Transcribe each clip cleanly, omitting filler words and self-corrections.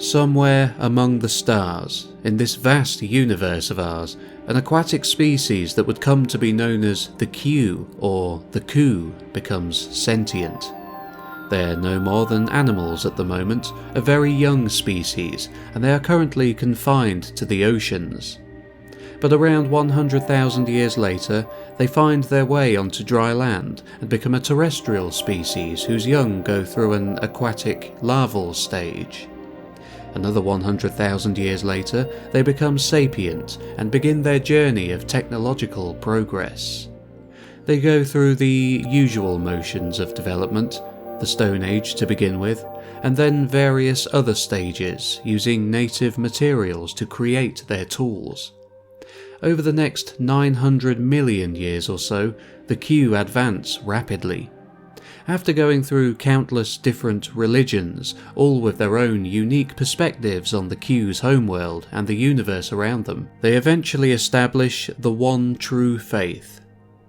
Somewhere among the stars, in this vast universe of ours, an aquatic species that would come to be known as the Q or the Ku becomes sentient. They're no more than animals at the moment, a very young species, and they are currently confined to the oceans. But around 100,000 years later, they find their way onto dry land and become a terrestrial species whose young go through an aquatic larval stage. Another 100,000 years later, they become sapient and begin their journey of technological progress. They go through the usual motions of development, the Stone Age to begin with, and then various other stages, using native materials to create their tools. Over the next 900 million years or so, the Q advance rapidly. After going through countless different religions, all with their own unique perspectives on the Q's homeworld and the universe around them, they eventually establish the one true faith.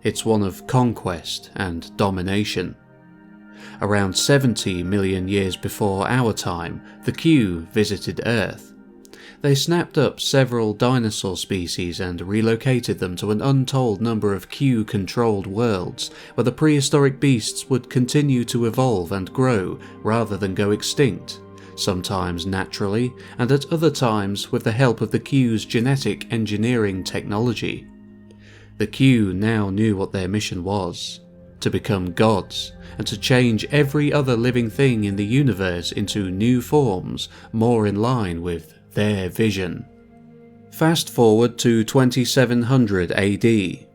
It's one of conquest and domination. Around 70 million years before our time, the Q visited Earth. They snapped up several dinosaur species and relocated them to an untold number of Q-controlled worlds, where the prehistoric beasts would continue to evolve and grow rather than go extinct, sometimes naturally, and at other times with the help of the Q's genetic engineering technology. The Q now knew what their mission was: to become gods, and to change every other living thing in the universe into new forms more in line with their vision. Fast forward to 2700 AD.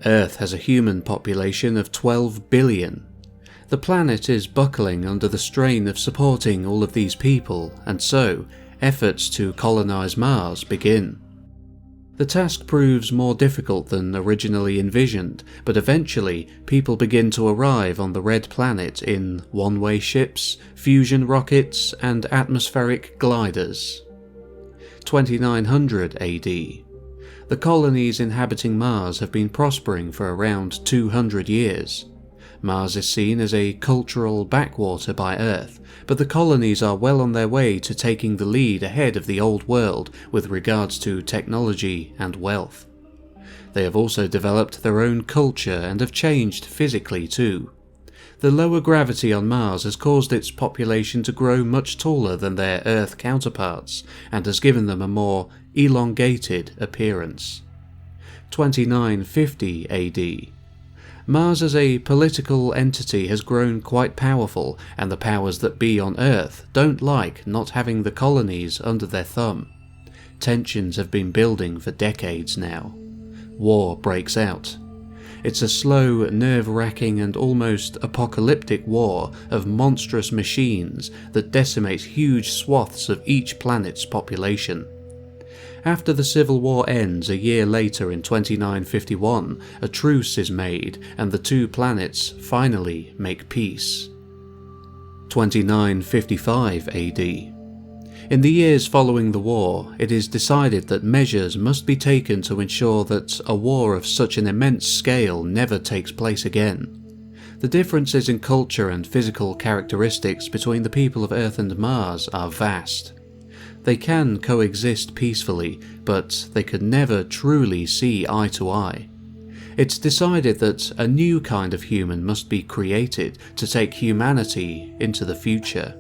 Earth has a human population of 12 billion. The planet is buckling under the strain of supporting all of these people, and so efforts to colonize Mars begin. The task proves more difficult than originally envisioned, but eventually people begin to arrive on the Red Planet in one-way ships, fusion rockets, and atmospheric gliders. 2900 AD. The colonies inhabiting Mars have been prospering for around 200 years. Mars is seen as a cultural backwater by Earth, but the colonies are well on their way to taking the lead ahead of the old world with regards to technology and wealth. They have also developed their own culture and have changed physically too. The lower gravity on Mars has caused its population to grow much taller than their Earth counterparts, and has given them a more elongated appearance. 2950 AD. Mars as a political entity has grown quite powerful, and the powers that be on Earth don't like not having the colonies under their thumb. Tensions have been building for decades now. War breaks out. It's a slow, nerve-wracking and almost apocalyptic war of monstrous machines that decimate huge swaths of each planet's population. After the Civil War ends a year later in 2951, a truce is made and the two planets finally make peace. 2955 AD. In the years following the war, it is decided that measures must be taken to ensure that a war of such an immense scale never takes place again. The differences in culture and physical characteristics between the people of Earth and Mars are vast. They can coexist peacefully, but they could never truly see eye to eye. It's decided that a new kind of human must be created to take humanity into the future.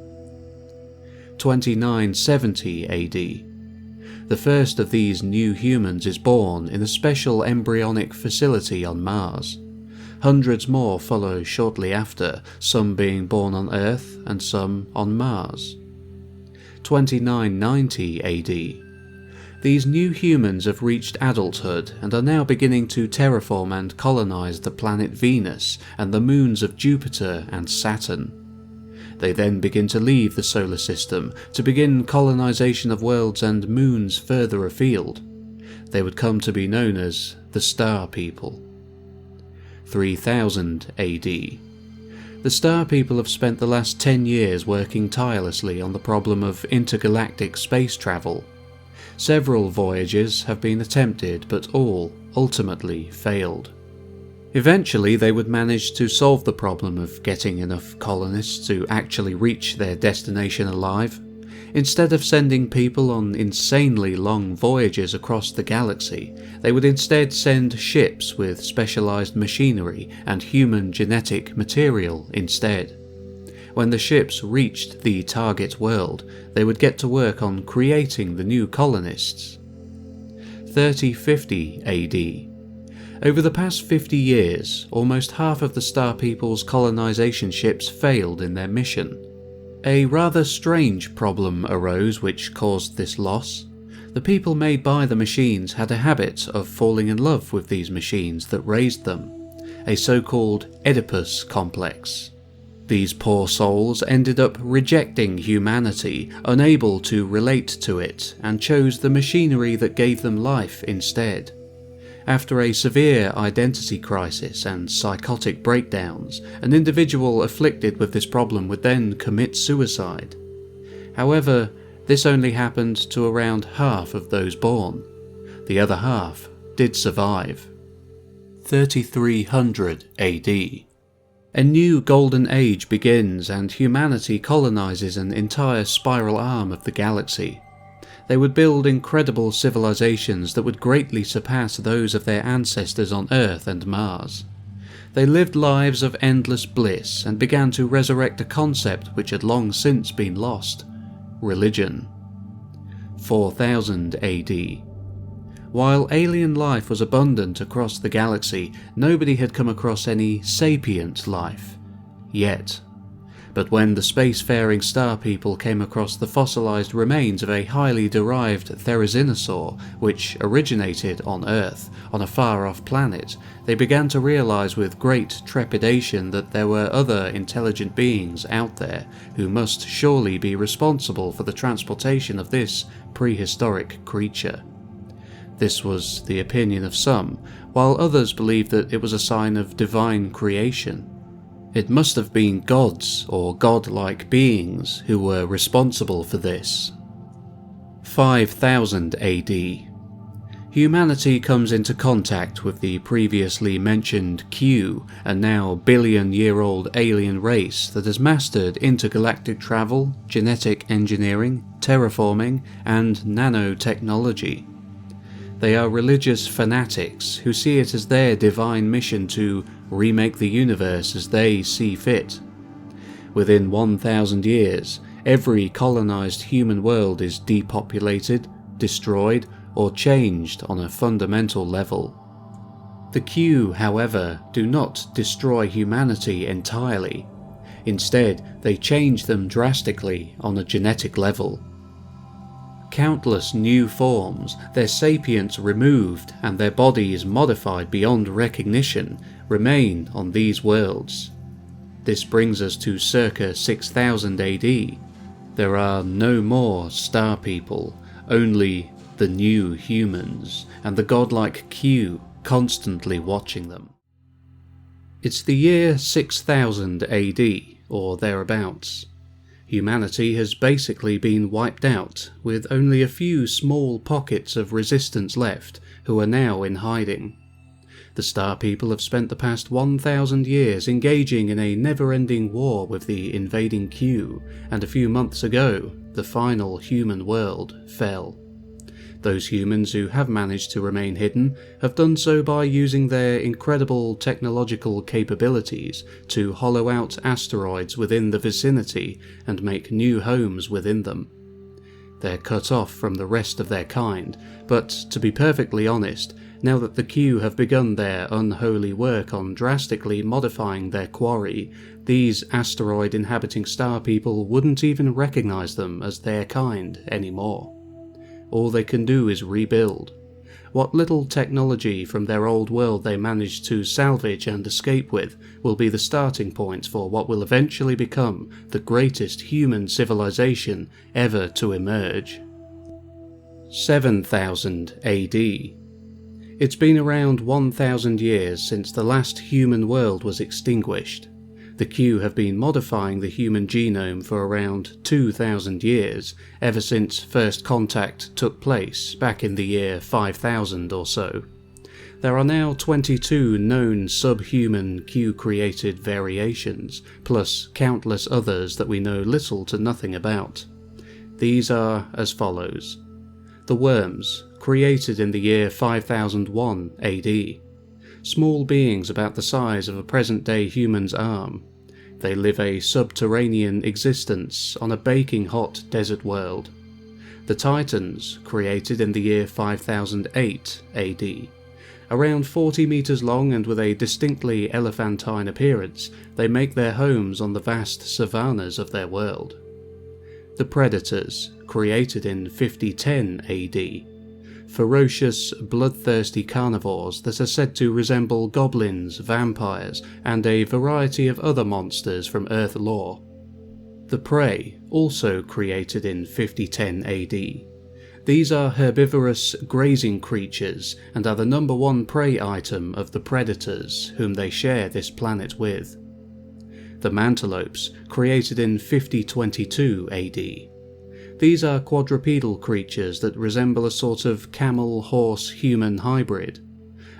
2970 AD. The first of these new humans is born in a special embryonic facility on Mars. Hundreds more follow shortly after, some being born on Earth and some on Mars. 2990 AD. These new humans have reached adulthood and are now beginning to terraform and colonize the planet Venus and the moons of Jupiter and Saturn. They then begin to leave the solar system to begin colonization of worlds and moons further afield. They would come to be known as the Star People. 3000 AD. The Star People have spent the last 10 years working tirelessly on the problem of intergalactic space travel. Several voyages have been attempted, but all ultimately failed. Eventually they would manage to solve the problem of getting enough colonists to actually reach their destination alive. Instead of sending people on insanely long voyages across the galaxy, they would instead send ships with specialized machinery and human genetic material instead. When the ships reached the target world, they would get to work on creating the new colonists. 3050 AD. Over the past 50 years, almost half of the Star People's colonization ships failed in their mission. A rather strange problem arose which caused this loss. The people made by the machines had a habit of falling in love with these machines that raised them, a so-called Oedipus complex. These poor souls ended up rejecting humanity, unable to relate to it, and chose the machinery that gave them life instead. After a severe identity crisis and psychotic breakdowns, an individual afflicted with this problem would then commit suicide. However, this only happened to around half of those born. The other half did survive. 3300 AD. A new golden age begins and humanity colonizes an entire spiral arm of the galaxy. They would build incredible civilizations that would greatly surpass those of their ancestors on Earth and Mars. They lived lives of endless bliss and began to resurrect a concept which had long since been lost: religion. 4000 AD. While alien life was abundant across the galaxy, nobody had come across any sapient life. Yet. But when the spacefaring star people came across the fossilized remains of a highly derived therizinosaur, which originated on Earth, on a far-off planet, they began to realize with great trepidation that there were other intelligent beings out there who must surely be responsible for the transportation of this prehistoric creature. This was the opinion of some, while others believed that it was a sign of divine creation. It must have been gods or godlike beings who were responsible for this. 5000 AD. Humanity comes into contact with the previously mentioned Q, a now billion-year-old alien race that has mastered intergalactic travel, genetic engineering, terraforming, and nanotechnology. They are religious fanatics who see it as their divine mission to remake the universe as they see fit. Within 1,000 years, every colonized human world is depopulated, destroyed, or changed on a fundamental level. The Q, however, do not destroy humanity entirely. Instead, they change them drastically on a genetic level. Countless new forms, their sapience removed and their bodies modified beyond recognition, remain on these worlds. This brings us to circa 6000 AD. There are no more star people, only the new humans, and the godlike Q constantly watching them. It's the year 6000 AD, or thereabouts. Humanity has basically been wiped out, with only a few small pockets of resistance left, who are now in hiding. The Star People have spent the past 1,000 years engaging in a never-ending war with the invading Q, and a few months ago, the final human world fell. Those humans who have managed to remain hidden have done so by using their incredible technological capabilities to hollow out asteroids within the vicinity and make new homes within them. They're cut off from the rest of their kind, but to be perfectly honest, now that the Q have begun their unholy work on drastically modifying their quarry, these asteroid-inhabiting star people wouldn't even recognize them as their kind anymore. All they can do is rebuild. What little technology from their old world they managed to salvage and escape with will be the starting point for what will eventually become the greatest human civilization ever to emerge. 7000 AD. It's been around 1,000 years since the last human world was extinguished. The Q have been modifying the human genome for around 2,000 years, ever since first contact took place back in the year 5000 or so. There are now 22 known subhuman Q-created variations, plus countless others that we know little to nothing about. These are as follows. The worms, created in the year 5001 AD. Small beings about the size of a present-day human's arm. They live a subterranean existence on a baking hot desert world. The Titans, created in the year 5008 AD. Around 40 meters long and with a distinctly elephantine appearance, they make their homes on the vast savannas of their world. The Predators, created in 5010 AD. Ferocious, bloodthirsty carnivores that are said to resemble goblins, vampires, and a variety of other monsters from Earth lore. The Prey, also created in 5010 AD. These are herbivorous, grazing creatures and are the number one prey item of the Predators, whom they share this planet with. The Mantelopes, created in 5022 AD. These are quadrupedal creatures that resemble a sort of camel-horse-human hybrid.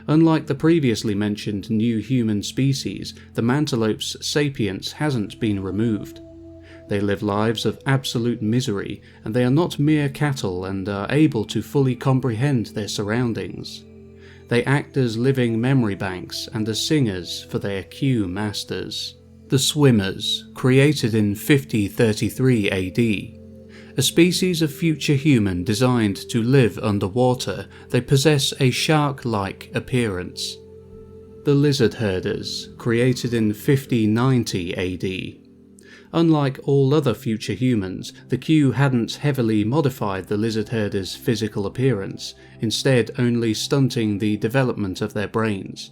Unlike the previously mentioned new human species, the Mantelope's sapience hasn't been removed. They live lives of absolute misery, and they are not mere cattle and are able to fully comprehend their surroundings. They act as living memory banks and as singers for their Q masters. The Swimmers, created in 5033 AD. A species of future human designed to live underwater, they possess a shark-like appearance. The Lizard Herders, created in 5090 AD. Unlike all other future humans, the Q hadn't heavily modified the Lizard Herders' physical appearance, instead only stunting the development of their brains.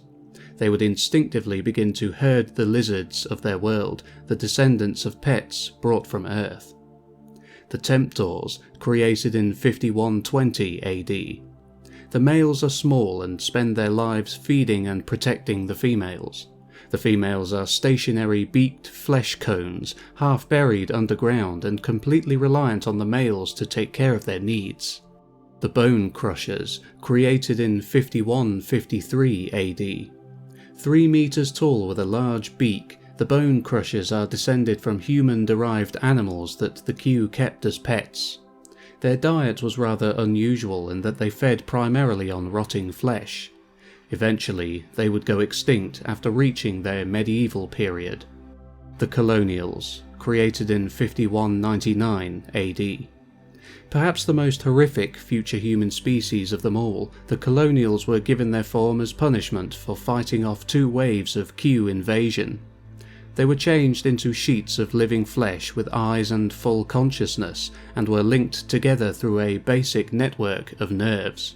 They would instinctively begin to herd the lizards of their world, the descendants of pets brought from Earth. The Temptors, created in 5120 AD. The males are small and spend their lives feeding and protecting the females. The females are stationary beaked flesh cones, half buried underground and completely reliant on the males to take care of their needs. The Bone Crushers, created in 5153 AD. 3 meters tall with a large beak, the Bone Crushers are descended from human-derived animals that the Q kept as pets. Their diet was rather unusual in that they fed primarily on rotting flesh. Eventually, they would go extinct after reaching their medieval period. The Colonials, created in 5199 AD. Perhaps the most horrific future human species of them all, the Colonials were given their form as punishment for fighting off 2 waves of Q invasion. They were changed into sheets of living flesh with eyes and full consciousness, and were linked together through a basic network of nerves.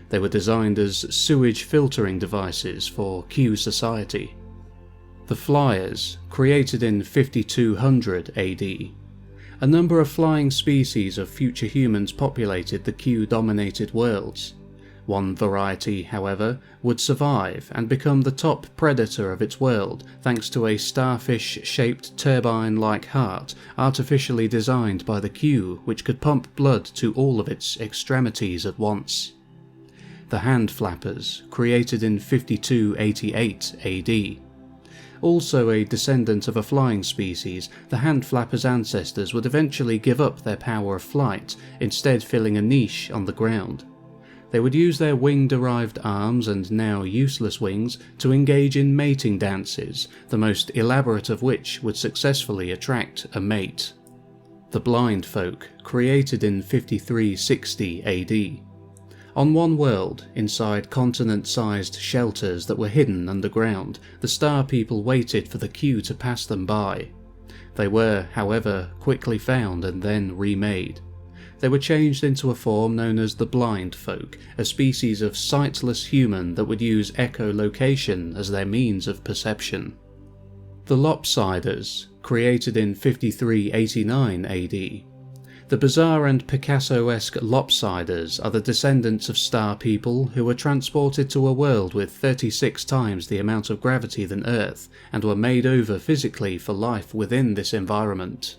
They were designed as sewage filtering devices for Q society. The Flyers, created in 5200 AD. A number of flying species of future humans populated the Q-dominated worlds. One variety, however, would survive and become the top predator of its world thanks to a starfish-shaped turbine-like heart artificially designed by the Q, which could pump blood to all of its extremities at once. The Hand Flappers, created in 5288 AD. Also a descendant of a flying species, the Hand Flappers' ancestors would eventually give up their power of flight, instead filling a niche on the ground. They would use their wing-derived arms and now useless wings to engage in mating dances, the most elaborate of which would successfully attract a mate. The Blind Folk, created in 5360 AD. On one world, inside continent-sized shelters that were hidden underground, the Star People waited for the Q to pass them by. They were, however, quickly found and then remade. They were changed into a form known as the Blind Folk, a species of sightless human that would use echolocation as their means of perception. The Lopsiders, created in 5389 AD. The bizarre and Picasso-esque Lopsiders are the descendants of Star People who were transported to a world with 36 times the amount of gravity than Earth, and were made over physically for life within this environment.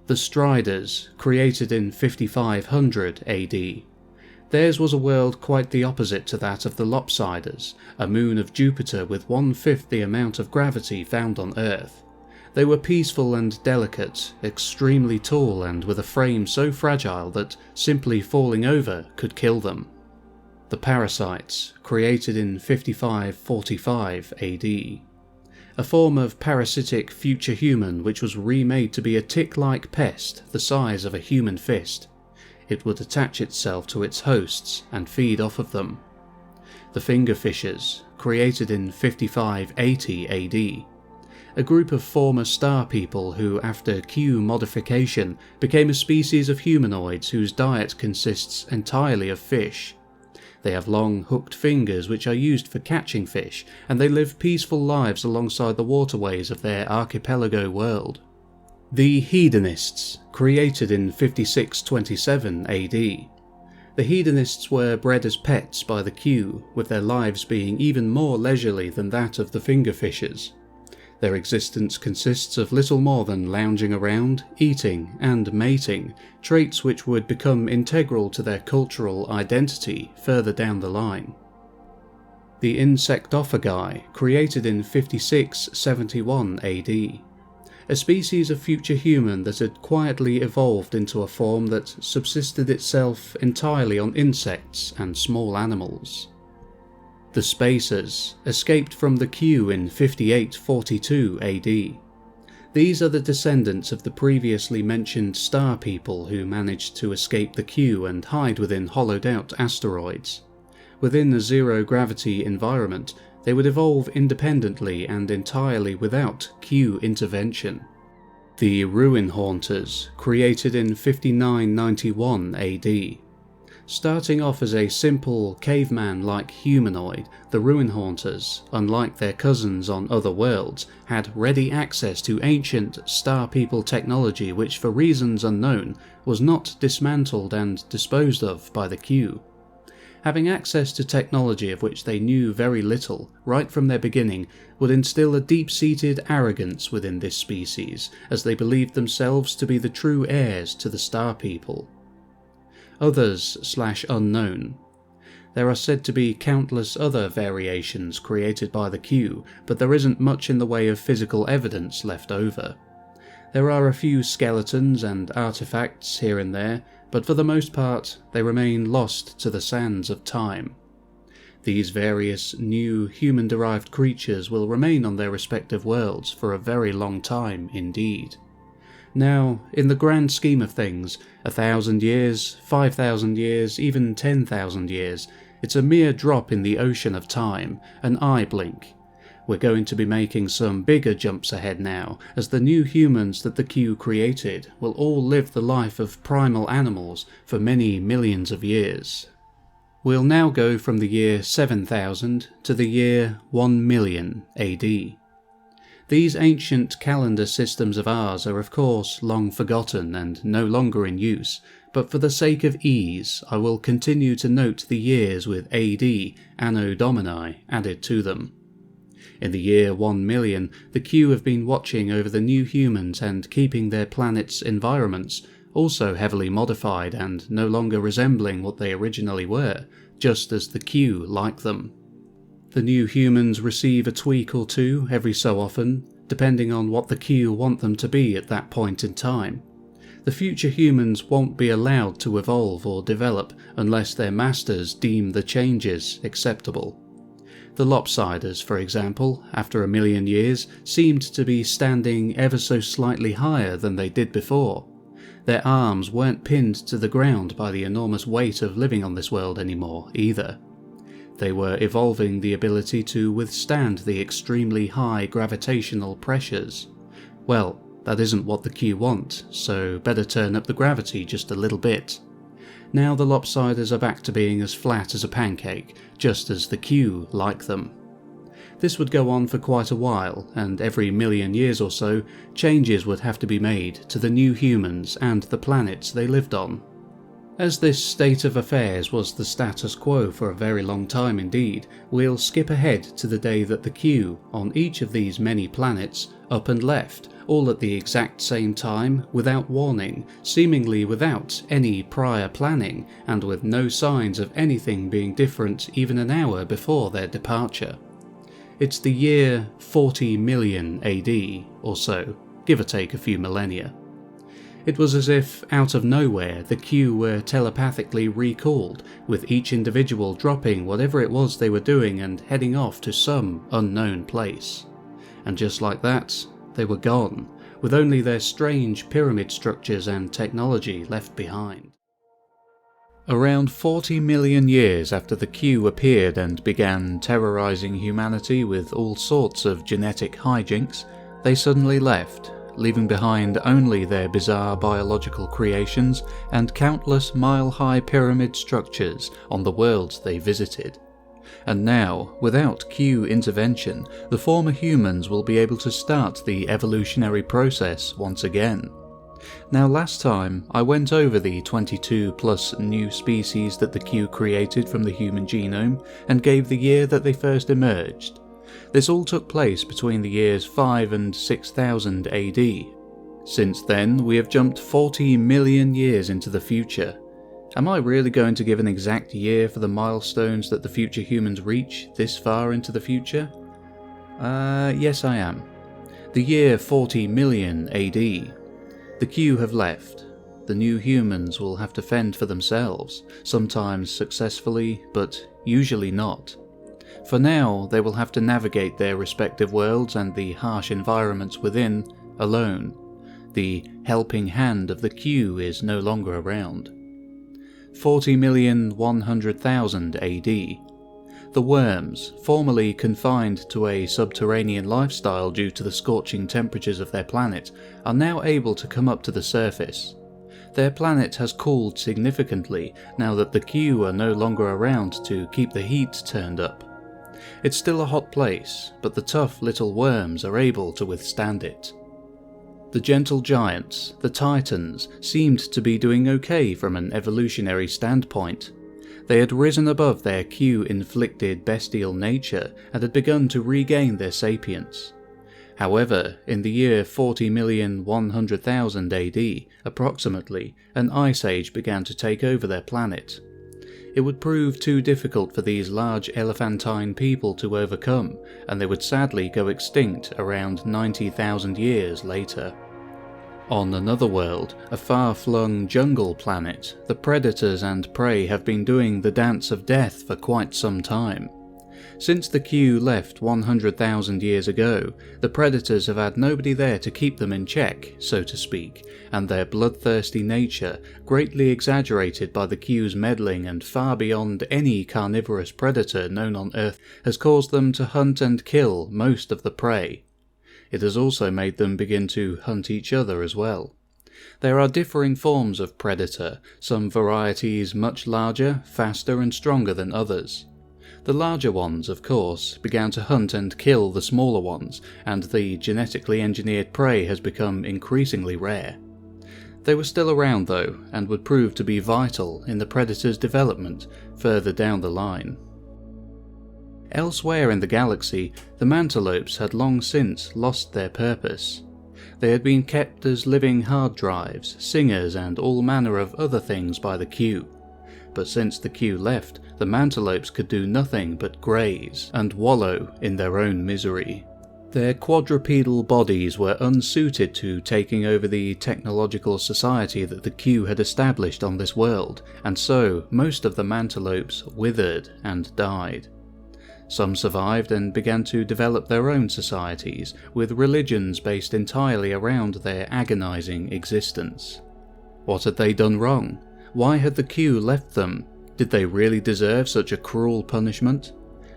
The Striders, created in 5500 AD. Theirs was a world quite the opposite to that of the Lopsiders, a moon of Jupiter with 1/5 the amount of gravity found on Earth. They were peaceful and delicate, extremely tall and with a frame so fragile that simply falling over could kill them. The parasites, created in 5545 AD. A form of parasitic future human which was remade to be a tick-like pest the size of a human fist. It would attach itself to its hosts and feed off of them. The fingerfishers, created in 5580 AD. A group of former star people who, after Q modification, became a species of humanoids whose diet consists entirely of fish. They have long, hooked fingers which are used for catching fish, and they live peaceful lives alongside the waterways of their archipelago world. The Hedonists, created in 5627 AD. The Hedonists were bred as pets by the Q, with their lives being even more leisurely than that of the fingerfishers. Their existence consists of little more than lounging around, eating, and mating, traits which would become integral to their cultural identity further down the line. The Insectophagi, created in 5671 AD. A species of future human that had quietly evolved into a form that subsisted itself entirely on insects and small animals. The Spacers, escaped from the Q in 5842 AD. These are the descendants of the previously mentioned star people who managed to escape the Q and hide within hollowed-out asteroids. Within a zero-gravity environment, they would evolve independently and entirely without Q intervention. The Ruin Haunters, created in 5991 AD. Starting off as a simple, caveman-like humanoid, the Ruin Haunters, unlike their cousins on other worlds, had ready access to ancient star people technology which, for reasons unknown, was not dismantled and disposed of by the Q. Having access to technology of which they knew very little, right from their beginning, would instill a deep-seated arrogance within this species, as they believed themselves to be the true heirs to the star people. Others/unknown. There are said to be countless other variations created by the Q, but there isn't much in the way of physical evidence left over. There are a few skeletons and artifacts here and there, but for the most part they remain lost to the sands of time. These various new human-derived creatures will remain on their respective worlds for a very long time indeed. Now, in the grand scheme of things, 1,000 years, 5,000 years, even 10,000 years, it's a mere drop in the ocean of time, an eye blink. We're going to be making some bigger jumps ahead now, as the new humans that the Q created will all live the life of primal animals for many millions of years. We'll now go from the year 7000 to the year 1,000,000 AD. These ancient calendar systems of ours are of course long forgotten and no longer in use, but for the sake of ease I will continue to note the years with AD, Anno Domini, added to them. In the year 1,000,000, the Q have been watching over the new humans and keeping their planet's environments, also heavily modified and no longer resembling what they originally were, just as the Q like them. The new humans receive a tweak or two every so often, depending on what the Q want them to be at that point in time. The future humans won't be allowed to evolve or develop unless their masters deem the changes acceptable. The Lopsiders, for example, after 1,000,000 years, seemed to be standing ever so slightly higher than they did before. Their arms weren't pinned to the ground by the enormous weight of living on this world anymore, either. They were evolving the ability to withstand the extremely high gravitational pressures. Well, that isn't what the Q want, so better turn up the gravity just a little bit. Now the Lopsiders are back to being as flat as a pancake, just as the Q like them. This would go on for quite a while, and every 1,000,000 years or so, changes would have to be made to the new humans and the planets they lived on. As this state of affairs was the status quo for a very long time indeed, we'll skip ahead to the day that the Q, on each of these many planets, up and left, all at the exact same time, without warning, seemingly without any prior planning, and with no signs of anything being different even an hour before their departure. It's the year 40,000,000 AD, or so. give or take a few millennia. It was as if, out of nowhere, the Q were telepathically recalled, with each individual dropping whatever it was they were doing and heading off to some unknown place. And just like that, they were gone, with only their strange pyramid structures and technology left behind. Around 40 million years after the Q appeared and began terrorizing humanity with all sorts of genetic hijinks, they suddenly left, leaving behind only their bizarre biological creations and countless mile-high pyramid structures on the worlds they visited. And now, without Q intervention, the former humans will be able to start the evolutionary process once again. Now, last time I went over the 22 plus new species that the Q created from the human genome and gave the year that they first emerged. This all took place between the years 5 and 6000 AD. Since then, we have jumped 40 million years into the future. Am I really going to give an exact year for the milestones that the future humans reach this far into the future? Yes I am. The year 40 million AD. The Q have left. The new humans will have to fend for themselves, sometimes successfully, but usually not. For now, they will have to navigate their respective worlds and the harsh environments within, alone. The helping hand of the Q is no longer around. 40,100,000 AD. The worms, formerly confined to a subterranean lifestyle due to the scorching temperatures of their planet, are now able to come up to the surface. Their planet has cooled significantly now that the Q are no longer around to keep the heat turned up. It's still a hot place, but the tough little worms are able to withstand it. The gentle giants, the titans, seemed to be doing okay from an evolutionary standpoint. They had risen above their Q-inflicted bestial nature and had begun to regain their sapience. However, in the year 40,100,000 AD, approximately, an ice age began to take over their planet. It would prove too difficult for these large elephantine people to overcome, and they would sadly go extinct around 90,000 years later. On another world, a far-flung jungle planet, the predators and prey have been doing the dance of death for quite some time. Since the Q left 100,000 years ago, the predators have had nobody there to keep them in check, so to speak, and their bloodthirsty nature, greatly exaggerated by the Q's meddling and far beyond any carnivorous predator known on Earth, has caused them to hunt and kill most of the prey. It has also made them begin to hunt each other as well. There are differing forms of predator, some varieties much larger, faster and stronger than others. The larger ones, of course, began to hunt and kill the smaller ones, and the genetically engineered prey has become increasingly rare. They were still around though, and would prove to be vital in the predator's development further down the line. Elsewhere in the galaxy, the mantelopes had long since lost their purpose. They had been kept as living hard drives, singers and all manner of other things by the Q. But since the Q left, the mantelopes could do nothing but graze and wallow in their own misery. Their quadrupedal bodies were unsuited to taking over the technological society that the Q had established on this world, and so most of the mantelopes withered and died. Some survived and began to develop their own societies, with religions based entirely around their agonizing existence. What had they done wrong? Why had the Q left them? Did they really deserve such a cruel punishment?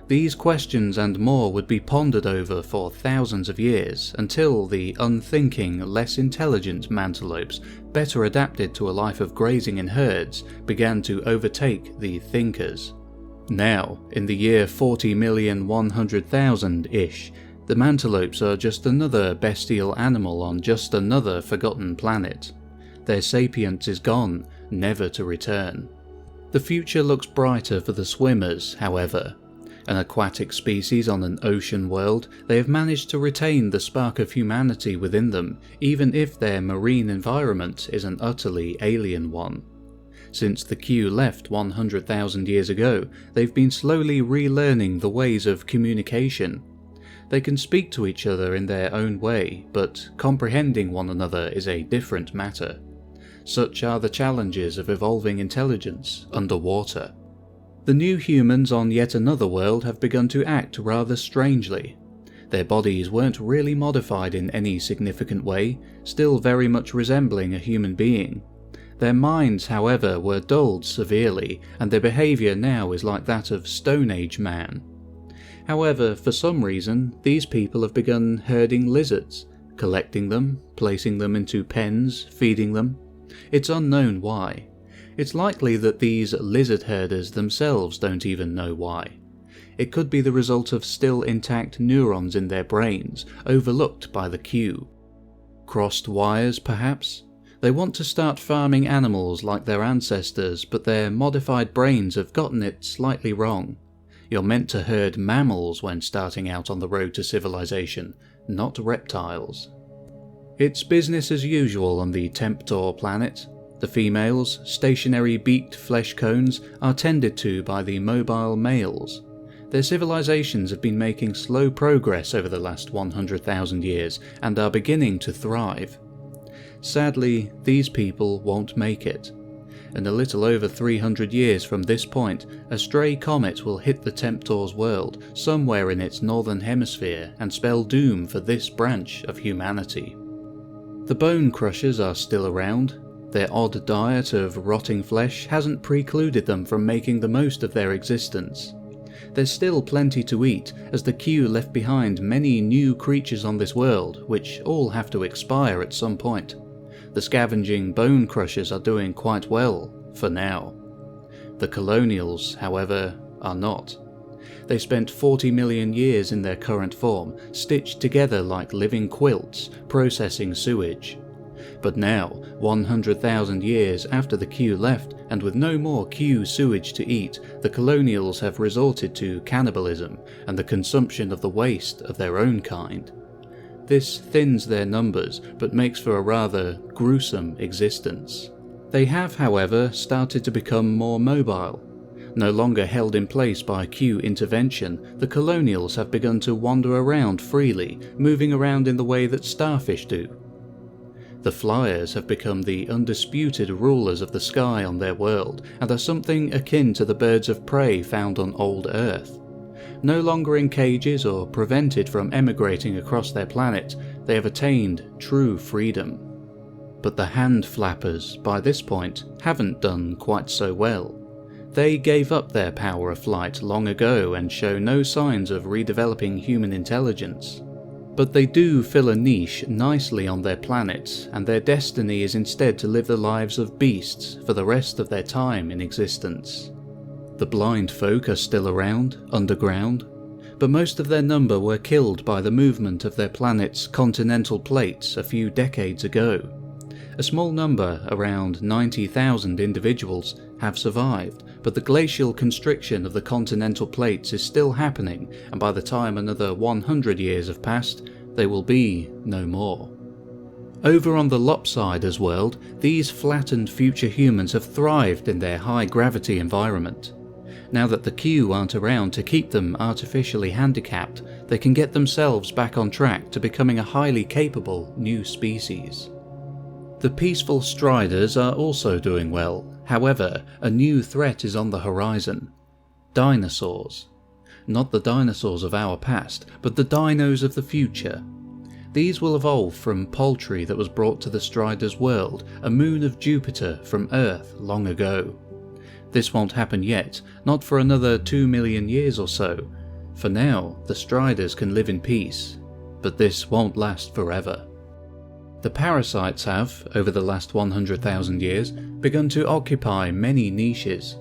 These questions and more would be pondered over for thousands of years, until the unthinking, less intelligent mantelopes, better adapted to a life of grazing in herds, began to overtake the thinkers. Now, in the year 40,100,000-ish, the mantelopes are just another bestial animal on just another forgotten planet. Their sapience is gone, never to return. The future looks brighter for the swimmers, however. An aquatic species on an ocean world, they have managed to retain the spark of humanity within them, even if their marine environment is an utterly alien one. Since the Q left 100,000 years ago, they've been slowly relearning the ways of communication. They can speak to each other in their own way, but comprehending one another is a different matter. Such are the challenges of evolving intelligence underwater. The new humans on yet another world have begun to act rather strangely. Their bodies weren't really modified in any significant way, still very much resembling a human being. Their minds, however, were dulled severely, and their behaviour now is like that of Stone Age man. However, for some reason, these people have begun herding lizards, collecting them, placing them into pens, feeding them. It's unknown why. It's likely that these lizard herders themselves don't even know why. It could be the result of still intact neurons in their brains, overlooked by the Q. Crossed wires, perhaps? They want to start farming animals like their ancestors, but their modified brains have gotten it slightly wrong. You're meant to herd mammals when starting out on the road to civilization, not reptiles. It's business as usual on the Temptor planet. The females, stationary beaked flesh cones, are tended to by the mobile males. Their civilizations have been making slow progress over the last 100,000 years and are beginning to thrive. Sadly, these people won't make it. In a little over 300 years from this point, a stray comet will hit the Temptor's world somewhere in its northern hemisphere and spell doom for this branch of humanity. The bone crushers are still around. Their odd diet of rotting flesh hasn't precluded them from making the most of their existence. There's still plenty to eat, as the Q left behind many new creatures on this world, which all have to expire at some point. The scavenging bone crushers are doing quite well, for now. The colonials, however, are not. They spent 40 million years in their current form, stitched together like living quilts, processing sewage. But now, 100,000 years after the Q left, and with no more Q sewage to eat, the colonials have resorted to cannibalism and the consumption of the waste of their own kind. This thins their numbers, but makes for a rather gruesome existence. They have, however, started to become more mobile. No longer held in place by Q intervention, the colonials have begun to wander around freely, moving around in the way that starfish do. The flyers have become the undisputed rulers of the sky on their world, and are something akin to the birds of prey found on old Earth. No longer in cages or prevented from emigrating across their planet, they have attained true freedom. But the hand flappers, by this point, haven't done quite so well. They gave up their power of flight long ago and show no signs of redeveloping human intelligence. But they do fill a niche nicely on their planet, and their destiny is instead to live the lives of beasts for the rest of their time in existence. The blind folk are still around, underground, but most of their number were killed by the movement of their planet's continental plates a few decades ago. A small number, around 90,000 individuals, have survived, but the glacial constriction of the continental plates is still happening, and by the time another 100 years have passed, they will be no more. Over on the Lopsiders world, these flattened future humans have thrived in their high-gravity environment. Now that the Q aren't around to keep them artificially handicapped, they can get themselves back on track to becoming a highly capable new species. The peaceful Striders are also doing well. However, a new threat is on the horizon. Dinosaurs. Not the dinosaurs of our past, but the dinos of the future. These will evolve from poultry that was brought to the Striders' world, a moon of Jupiter, from Earth long ago. This won't happen yet, not for another 2 million years or so. For now, the Striders can live in peace, but this won't last forever. The parasites have, over the last 100,000 years, begun to occupy many niches.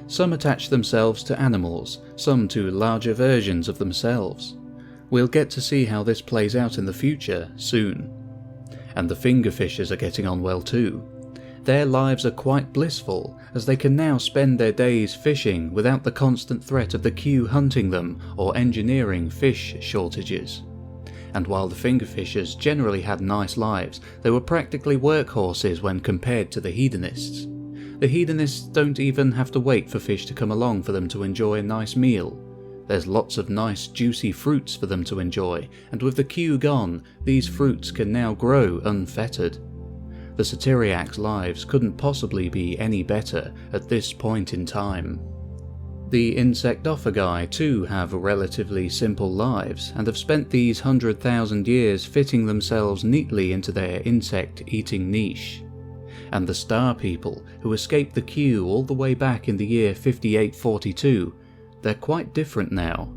Some attach themselves to animals, some to larger versions of themselves. We'll get to see how this plays out in the future soon. And the fingerfishers are getting on well too. Their lives are quite blissful, as they can now spend their days fishing without the constant threat of the Q hunting them or engineering fish shortages. And while the fingerfishers generally had nice lives, they were practically workhorses when compared to the hedonists. The hedonists don't even have to wait for fish to come along for them to enjoy a nice meal. There's lots of nice juicy fruits for them to enjoy, and with the Q gone, these fruits can now grow unfettered. The Satyriac's lives couldn't possibly be any better at this point in time. The insectophagi too have relatively simple lives, and have spent these 100,000 years fitting themselves neatly into their insect-eating niche. And the star people, who escaped the Q all the way back in the year 5842, they're quite different now.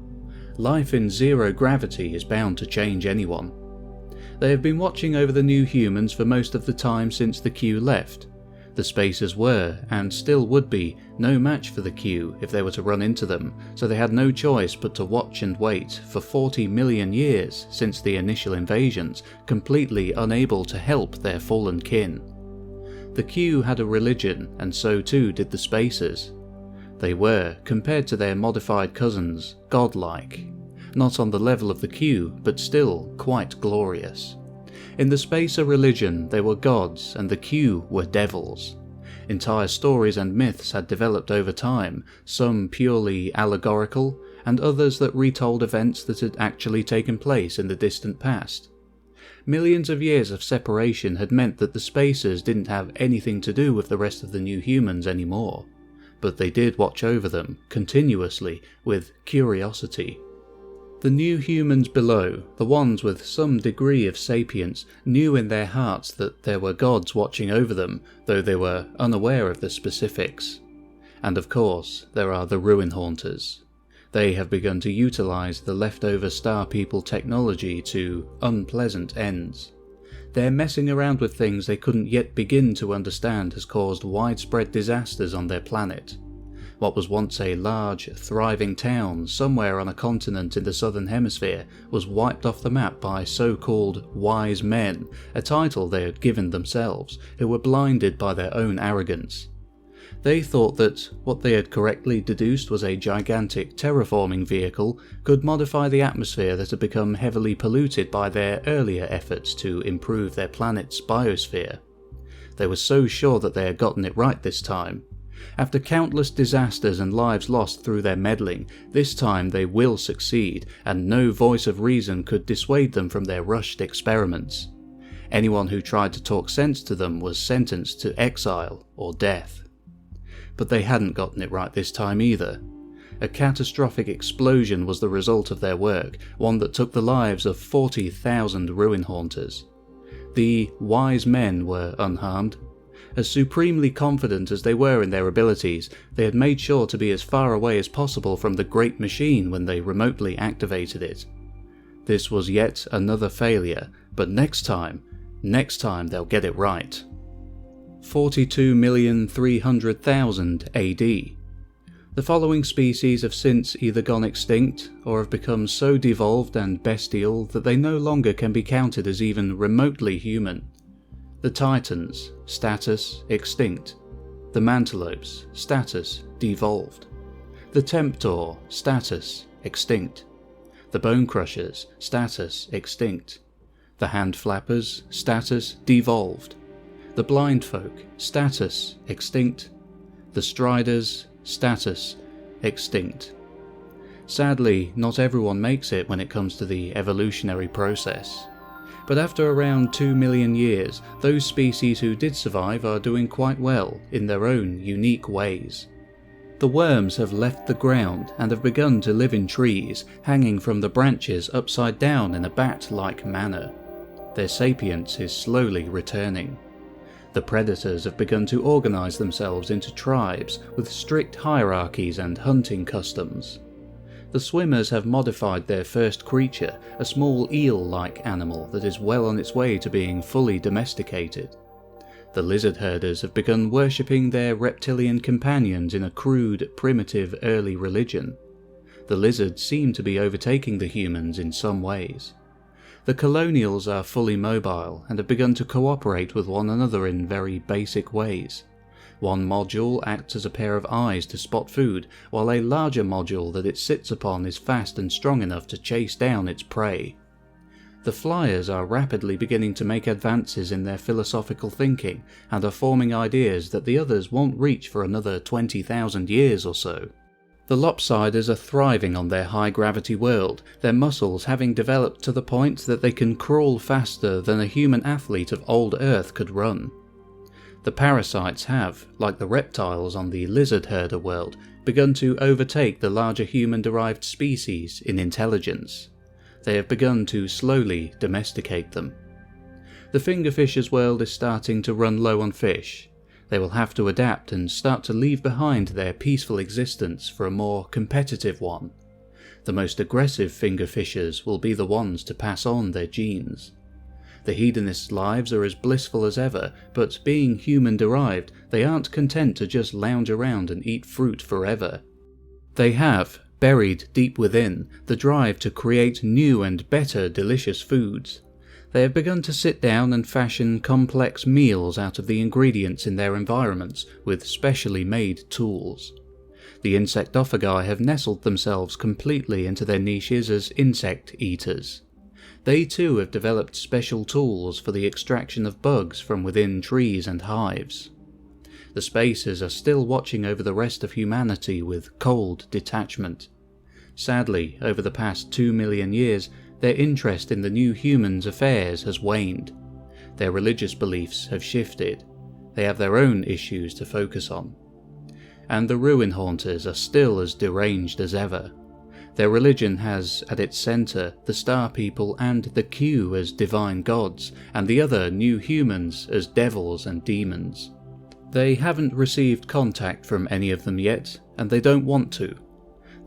Life in zero gravity is bound to change anyone. They have been watching over the new humans for most of the time since the Q left. The Spacers were, and still would be, no match for the Q if they were to run into them, so they had no choice but to watch and wait for 40 million years since the initial invasions, completely unable to help their fallen kin. The Q had a religion, and so too did the Spacers. They were, compared to their modified cousins, godlike. Not on the level of the Q, but still quite glorious. In the Spacer religion they were gods and the Q were devils. Entire stories and myths had developed over time, some purely allegorical, and others that retold events that had actually taken place in the distant past. Millions of years of separation had meant that the Spacers didn't have anything to do with the rest of the new humans anymore, but they did watch over them, continuously, with curiosity. The new humans below, the ones with some degree of sapience, knew in their hearts that there were gods watching over them, though they were unaware of the specifics. And of course, there are the Ruin Haunters. They have begun to utilize the leftover Star People technology to unpleasant ends. Their messing around with things they couldn't yet begin to understand has caused widespread disasters on their planet. What was once a large, thriving town somewhere on a continent in the southern hemisphere was wiped off the map by so-called wise men, a title they had given themselves, who were blinded by their own arrogance. They thought that what they had correctly deduced was a gigantic terraforming vehicle could modify the atmosphere that had become heavily polluted by their earlier efforts to improve their planet's biosphere. They were so sure that they had gotten it right this time. After countless disasters and lives lost through their meddling, this time they will succeed, and no voice of reason could dissuade them from their rushed experiments. Anyone who tried to talk sense to them was sentenced to exile or death. But they hadn't gotten it right this time either. A catastrophic explosion was the result of their work, one that took the lives of 40,000 Ruin Haunters. The wise men were unharmed. As supremely confident as they were in their abilities, they had made sure to be as far away as possible from the great machine when they remotely activated it. This was yet another failure, but next time they'll get it right. 42,300,000 AD. The following species have since either gone extinct or have become so devolved and bestial that they no longer can be counted as even remotely human. The Titans, status extinct. The Mantelopes, status devolved. The Temptor, status extinct. The Bone Crushers, status extinct. The Hand Flappers, status devolved. The Blind Folk, status extinct. The Striders, status extinct. Sadly, not everyone makes it when it comes to the evolutionary process. But after around 2 million years, those species who did survive are doing quite well in their own unique ways. The worms have left the ground and have begun to live in trees, hanging from the branches upside down in a bat-like manner. Their sapience is slowly returning. The predators have begun to organize themselves into tribes with strict hierarchies and hunting customs. The swimmers have modified their first creature, a small eel-like animal that is well on its way to being fully domesticated. The lizard herders have begun worshipping their reptilian companions in a crude, primitive early religion. The lizards seem to be overtaking the humans in some ways. The colonials are fully mobile and have begun to cooperate with one another in very basic ways. One module acts as a pair of eyes to spot food, while a larger module that it sits upon is fast and strong enough to chase down its prey. The flyers are rapidly beginning to make advances in their philosophical thinking and are forming ideas that the others won't reach for another 20,000 years or so. The lopsiders are thriving on their high-gravity world, their muscles having developed to the point that they can crawl faster than a human athlete of old Earth could run. The parasites have, like the reptiles on the lizard herder world, begun to overtake the larger human-derived species in intelligence. They have begun to slowly domesticate them. The fingerfishers' world is starting to run low on fish. They will have to adapt and start to leave behind their peaceful existence for a more competitive one. The most aggressive fingerfishers will be the ones to pass on their genes. The hedonists' lives are as blissful as ever, but being human-derived, they aren't content to just lounge around and eat fruit forever. They have, buried deep within, the drive to create new and better delicious foods. They have begun to sit down and fashion complex meals out of the ingredients in their environments with specially made tools. The insectophagi have nestled themselves completely into their niches as insect eaters. They too have developed special tools for the extraction of bugs from within trees and hives. The spacers are still watching over the rest of humanity with cold detachment. Sadly, over the past 2 million years, their interest in the new humans' affairs has waned. Their religious beliefs have shifted. They have their own issues to focus on. And the ruin haunters are still as deranged as ever. Their religion has at its centre the Star People and the Q as divine gods, and the other new humans as devils and demons. They haven't received contact from any of them yet, and they don't want to.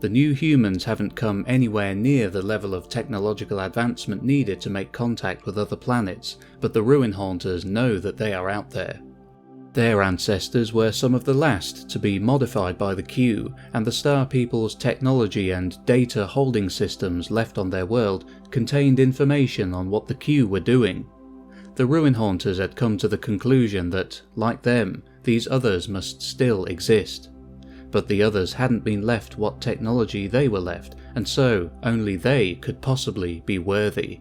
The new humans haven't come anywhere near the level of technological advancement needed to make contact with other planets, but the ruin haunters know that they are out there. Their ancestors were some of the last to be modified by the Q, and the Star People's technology and data holding systems left on their world contained information on what the Q were doing. The ruin haunters had come to the conclusion that, like them, these others must still exist. But the others hadn't been left what technology they were left, and so only they could possibly be worthy.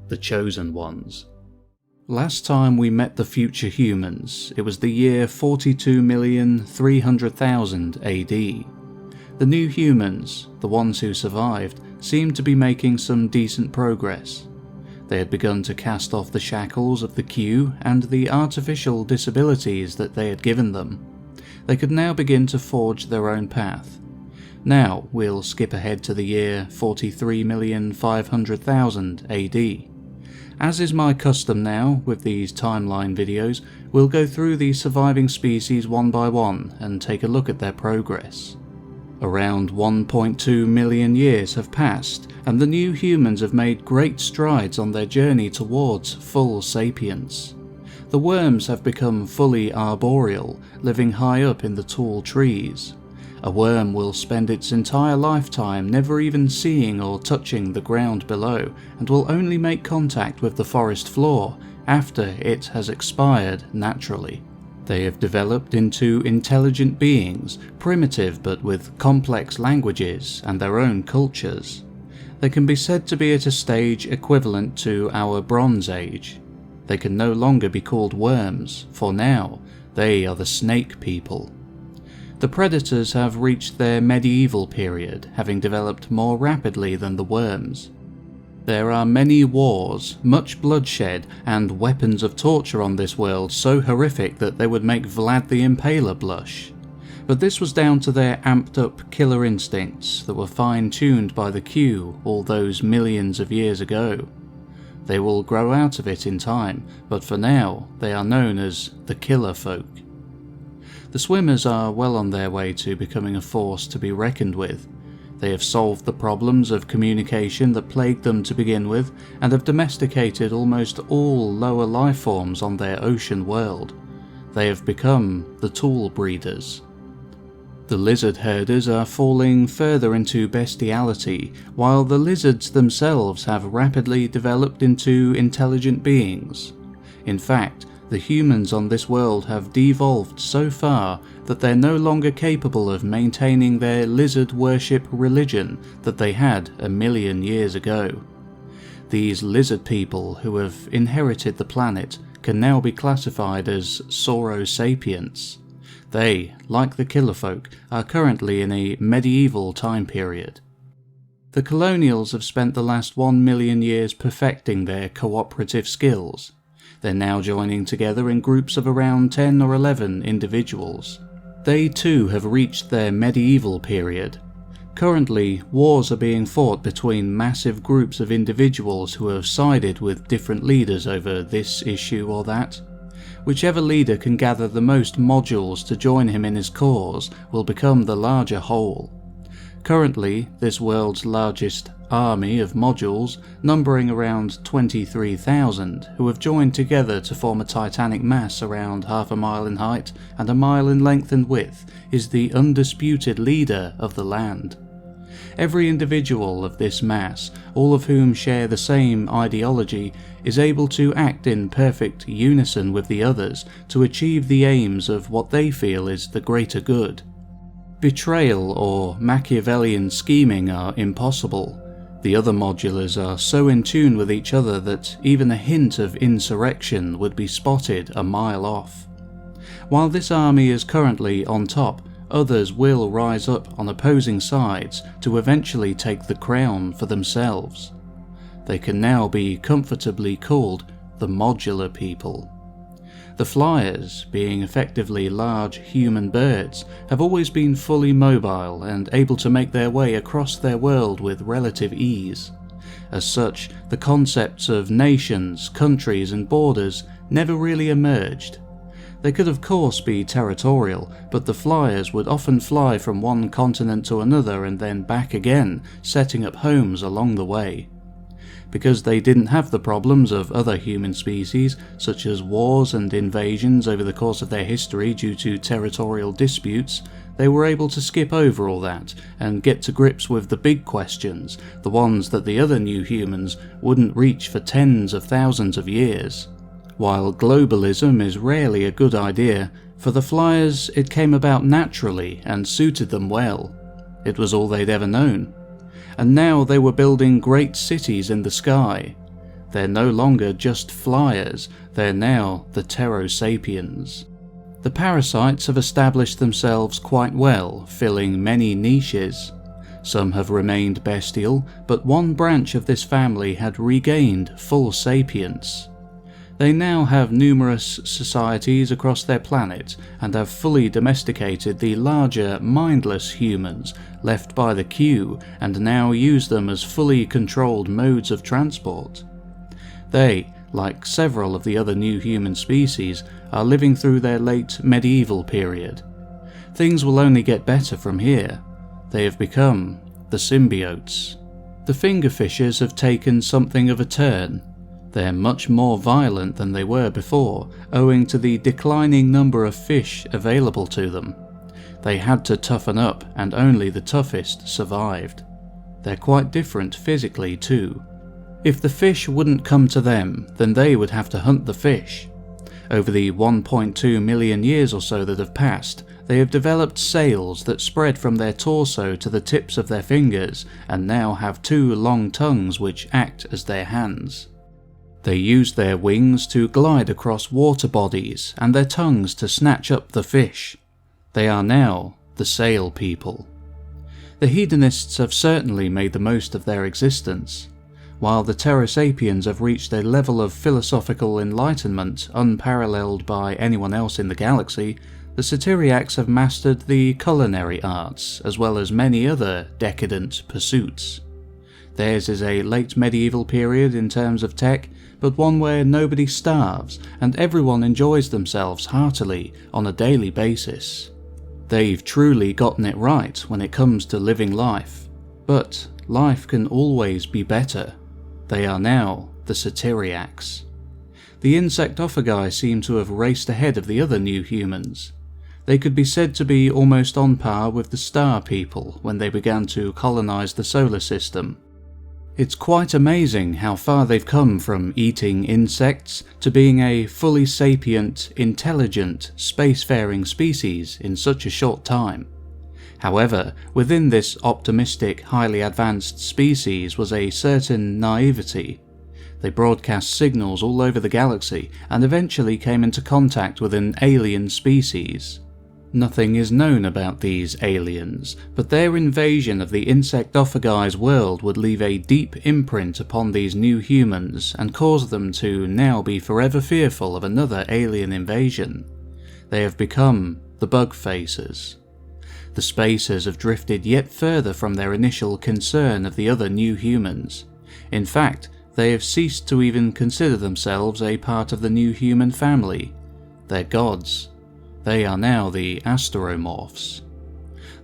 The chosen ones. Last time we met the future humans, it was the year 42,300,000 AD. The new humans, the ones who survived, seemed to be making some decent progress. They had begun to cast off the shackles of the Q and the artificial disabilities that they had given them. They could now begin to forge their own path. Now we'll skip ahead to the year 43,500,000 AD. As is my custom now with these timeline videos, we'll go through the surviving species one by one and take a look at their progress. Around 1.2 million years have passed, and the new humans have made great strides on their journey towards full sapience. The worms have become fully arboreal, living high up in the tall trees. A worm will spend its entire lifetime never even seeing or touching the ground below, and will only make contact with the forest floor after it has expired naturally. They have developed into intelligent beings, primitive but with complex languages and their own cultures. They can be said to be at a stage equivalent to our Bronze Age. They can no longer be called worms, for now they are the snake people. The predators have reached their medieval period, having developed more rapidly than the worms. There are many wars, much bloodshed, and weapons of torture on this world so horrific that they would make Vlad the Impaler blush. But this was down to their amped up killer instincts that were fine-tuned by the Q all those millions of years ago. They will grow out of it in time, but for now they are known as the killer folk. The swimmers are well on their way to becoming a force to be reckoned with. They have solved the problems of communication that plagued them to begin with, and have domesticated almost all lower life forms on their ocean world. They have become the tool breeders. The lizard herders are falling further into bestiality, while the lizards themselves have rapidly developed into intelligent beings. In fact, the humans on this world have devolved so far that they're no longer capable of maintaining their lizard worship religion that they had 1 million years ago. These lizard people who have inherited the planet can now be classified as Sauro Sapience. They, like the killer folk, are currently in a medieval time period. The colonials have spent the last 1 million years perfecting their cooperative skills. They're now joining together in groups of around 10 or 11 individuals. They too have reached their medieval period. Currently, wars are being fought between massive groups of individuals who have sided with different leaders over this issue or that. Whichever leader can gather the most modules to join him in his cause will become the larger whole. Currently, this world's largest army of modules, numbering around 23,000, who have joined together to form a titanic mass around half a mile in height and a mile in length and width, is the undisputed leader of the land. Every individual of this mass, all of whom share the same ideology, is able to act in perfect unison with the others to achieve the aims of what they feel is the greater good. Betrayal or Machiavellian scheming are impossible. The other modulars are so in tune with each other that even a hint of insurrection would be spotted a mile off. While this army is currently on top, others will rise up on opposing sides to eventually take the crown for themselves. They can now be comfortably called the modular people. The flyers, being effectively large human birds, have always been fully mobile and able to make their way across their world with relative ease. As such, the concepts of nations, countries and borders never really emerged. They could of course be territorial, but the flyers would often fly from one continent to another and then back again, setting up homes along the way. Because they didn't have the problems of other human species, such as wars and invasions over the course of their history due to territorial disputes, they were able to skip over all that and get to grips with the big questions, the ones that the other new humans wouldn't reach for tens of thousands of years. While globalism is rarely a good idea, for the flyers it came about naturally and suited them well. It was all they'd ever known. And now they were building great cities in the sky. They're no longer just flyers, they're now the Sapiens. The parasites have established themselves quite well, filling many niches. Some have remained bestial, but one branch of this family had regained full sapience. They now have numerous societies across their planet and have fully domesticated the larger, mindless humans left by the queue and now use them as fully controlled modes of transport. They, like several of the other new human species, are living through their late medieval period. Things will only get better from here. They have become the symbiotes. The fingerfishers have taken something of a turn. They're much more violent than they were before, owing to the declining number of fish available to them. They had to toughen up, and only the toughest survived. They're quite different physically too. If the fish wouldn't come to them, then they would have to hunt the fish. Over the 1.2 million years or so that have passed, they have developed sails that spread from their torso to the tips of their fingers, and now have 2 long tongues which act as their hands. They use their wings to glide across water bodies and their tongues to snatch up the fish. They are now the sail people. The hedonists have certainly made the most of their existence. While the Sapiens have reached a level of philosophical enlightenment unparalleled by anyone else in the galaxy, the Satyriacs have mastered the culinary arts as well as many other decadent pursuits. Theirs is a late medieval period in terms of tech, but one where nobody starves and everyone enjoys themselves heartily on a daily basis. They've truly gotten it right when it comes to living life, but life can always be better. They are now the Satyriacs. The insectophagi seem to have raced ahead of the other new humans. They could be said to be almost on par with the star people when they began to colonize the solar system. It's quite amazing how far they've come from eating insects to being a fully sapient, intelligent, spacefaring species in such a short time. However, within this optimistic, highly advanced species was a certain naivety. They broadcast signals all over the galaxy and eventually came into contact with an alien species. Nothing is known about these aliens, but their invasion of the insectophagized world would leave a deep imprint upon these new humans and cause them to now be forever fearful of another alien invasion. They have become the Bug Facers. The Spacers have drifted yet further from their initial concern of the other new humans. In fact, they have ceased to even consider themselves a part of the new human family. They're gods. They are now the Asteromorphs.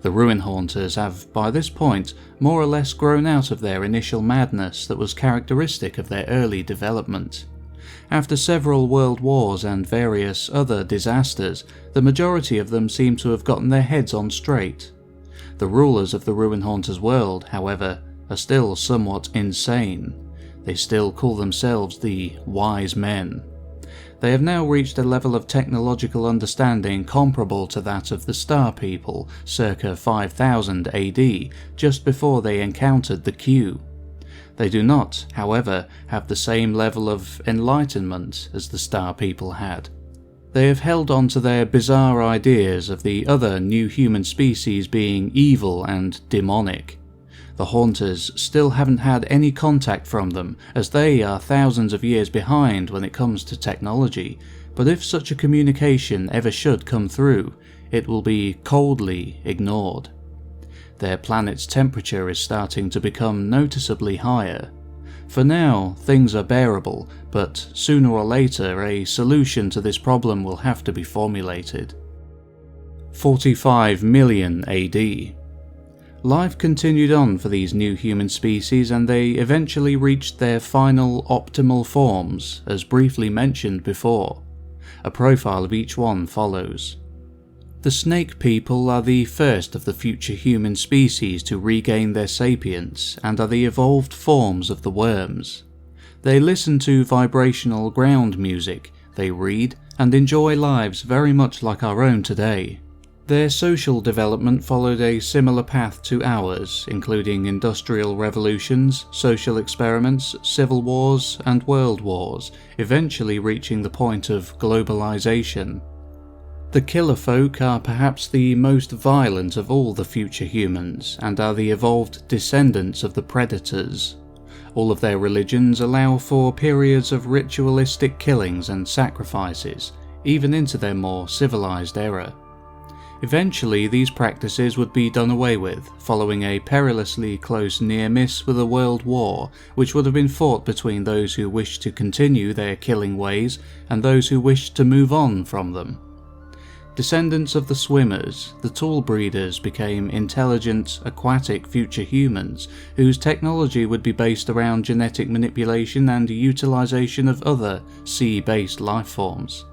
The Ruin Haunters have, by this point, more or less grown out of their initial madness that was characteristic of their early development. After several world wars and various other disasters, the majority of them seem to have gotten their heads on straight. The rulers of the Ruin Haunters world, however, are still somewhat insane. They still call themselves the Wise Men. They have now reached a level of technological understanding comparable to that of the Star People circa 5000 AD, just before they encountered the Q. They do not, however, have the same level of enlightenment as the Star People had. They have held on to their bizarre ideas of the other new human species being evil and demonic. The Haunters still haven't had any contact from them, as they are thousands of years behind when it comes to technology, but if such a communication ever should come through, it will be coldly ignored. Their planet's temperature is starting to become noticeably higher. For now, things are bearable, but sooner or later a solution to this problem will have to be formulated. 45 million AD. Life continued on for these new human species, and they eventually reached their final optimal forms, as briefly mentioned before. A profile of each one follows. The Snake People are the first of the future human species to regain their sapience, and are the evolved forms of the worms. They listen to vibrational ground music, they read, and enjoy lives very much like our own today. Their social development followed a similar path to ours, including industrial revolutions, social experiments, civil wars, and world wars, eventually reaching the point of globalization. The Killer Folk are perhaps the most violent of all the future humans, and are the evolved descendants of the Predators. All of their religions allow for periods of ritualistic killings and sacrifices, even into their more civilized era. Eventually, these practices would be done away with, following a perilously close near-miss with a world war, which would have been fought between those who wished to continue their killing ways and those who wished to move on from them. Descendants of the swimmers, the tool breeders became intelligent, aquatic future humans, whose technology would be based around genetic manipulation and utilization of other sea-based lifeforms.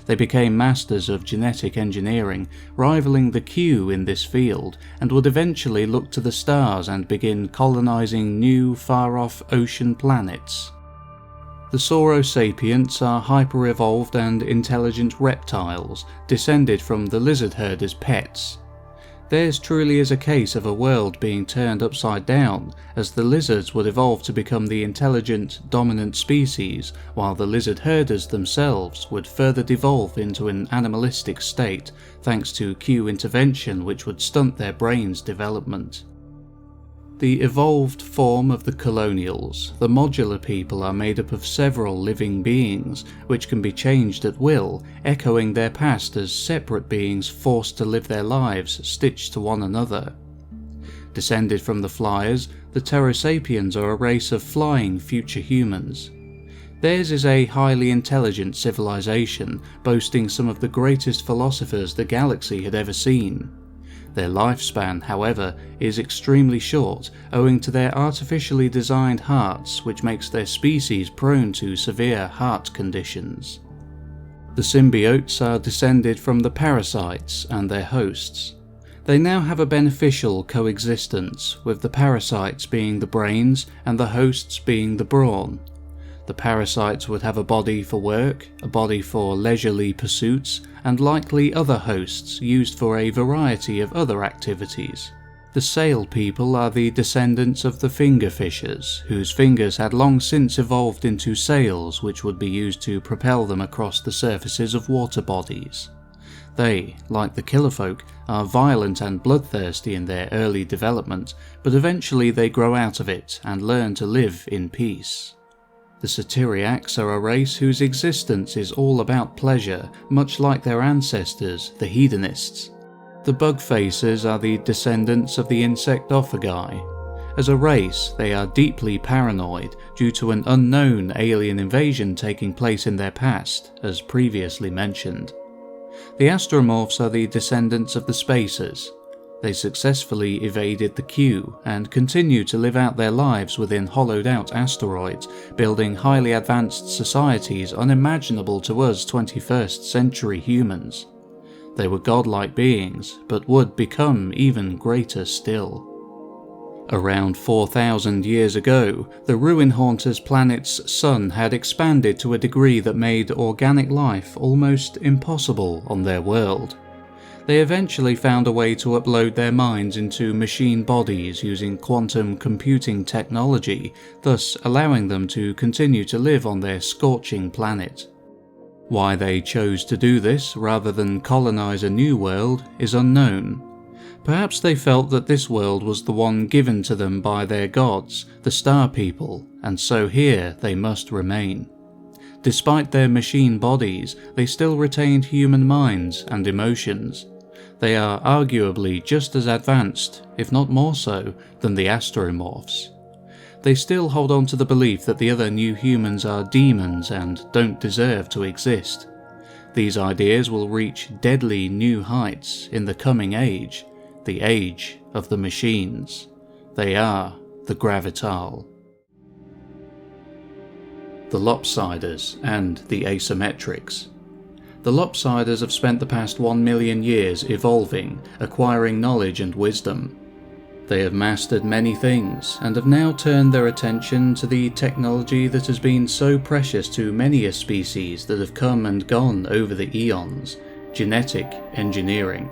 They became masters of genetic engineering, rivaling the Q in this field, and would eventually look to the stars and begin colonizing new, far-off ocean planets. The Saurosapients are hyper-evolved and intelligent reptiles, descended from the lizard herders' pets. Theirs truly is a case of a world being turned upside down, as the lizards would evolve to become the intelligent, dominant species, while the lizard herders themselves would further devolve into an animalistic state, thanks to Q intervention which would stunt their brains' development. The evolved form of the Colonials, the modular people, are made up of several living beings, which can be changed at will, echoing their past as separate beings forced to live their lives stitched to one another. Descended from the Flyers, the Pterosapiens are a race of flying future humans. Theirs is a highly intelligent civilization, boasting some of the greatest philosophers the galaxy had ever seen. Their lifespan, however, is extremely short, owing to their artificially designed hearts, which makes their species prone to severe heart conditions. The symbiotes are descended from the parasites and their hosts. They now have a beneficial coexistence, with the parasites being the brains and the hosts being the brawn. The parasites would have a body for work, a body for leisurely pursuits, and likely other hosts used for a variety of other activities. The Sail People are the descendants of the fingerfishers, whose fingers had long since evolved into sails which would be used to propel them across the surfaces of water bodies. They, like the killerfolk, are violent and bloodthirsty in their early development, but eventually they grow out of it and learn to live in peace. The Satyriaks are a race whose existence is all about pleasure, much like their ancestors, the hedonists. The Bugfacers are the descendants of the insectophagi. As a race, they are deeply paranoid due to an unknown alien invasion taking place in their past, as previously mentioned. The Astromorphs are the descendants of the Spacers. They successfully evaded the Q and continue to live out their lives within hollowed-out asteroids, building highly advanced societies unimaginable to us 21st century humans. They were godlike beings, but would become even greater still. Around 4,000 years ago, the Ruin Haunter's planet's sun had expanded to a degree that made organic life almost impossible on their world. They eventually found a way to upload their minds into machine bodies using quantum computing technology, thus allowing them to continue to live on their scorching planet. Why they chose to do this rather than colonize a new world is unknown. Perhaps they felt that this world was the one given to them by their gods, the Star People, and so here they must remain. Despite their machine bodies, they still retained human minds and emotions. They are arguably just as advanced, if not more so, than the Astromorphs. They still hold on to the belief that the other new humans are demons and don't deserve to exist. These ideas will reach deadly new heights in the coming age, the age of the machines. They are the Gravital. The Lopsiders and the Asymmetrics. The Lopsiders have spent the past 1 million years evolving, acquiring knowledge and wisdom. They have mastered many things and have now turned their attention to the technology that has been so precious to many a species that have come and gone over the eons: genetic engineering.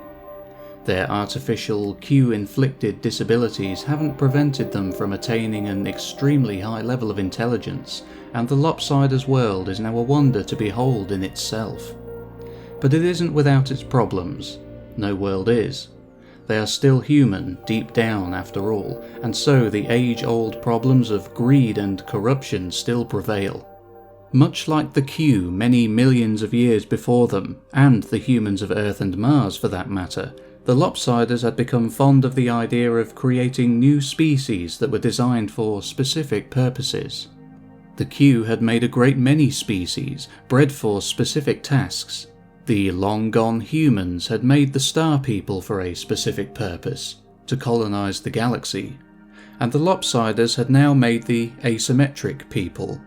Their artificial Q-inflicted disabilities haven't prevented them from attaining an extremely high level of intelligence, and the Lopsiders' world is now a wonder to behold in itself. But it isn't without its problems. No world is. They are still human, deep down after all, and so the age-old problems of greed and corruption still prevail. Much like the Q many millions of years before them, and the humans of Earth and Mars for that matter, the Lopsiders had become fond of the idea of creating new species that were designed for specific purposes. The Q had made a great many species, bred for specific tasks. The long-gone humans had made the Star People for a specific purpose, to colonize the galaxy, and the Lopsiders had now made the Asymmetric People.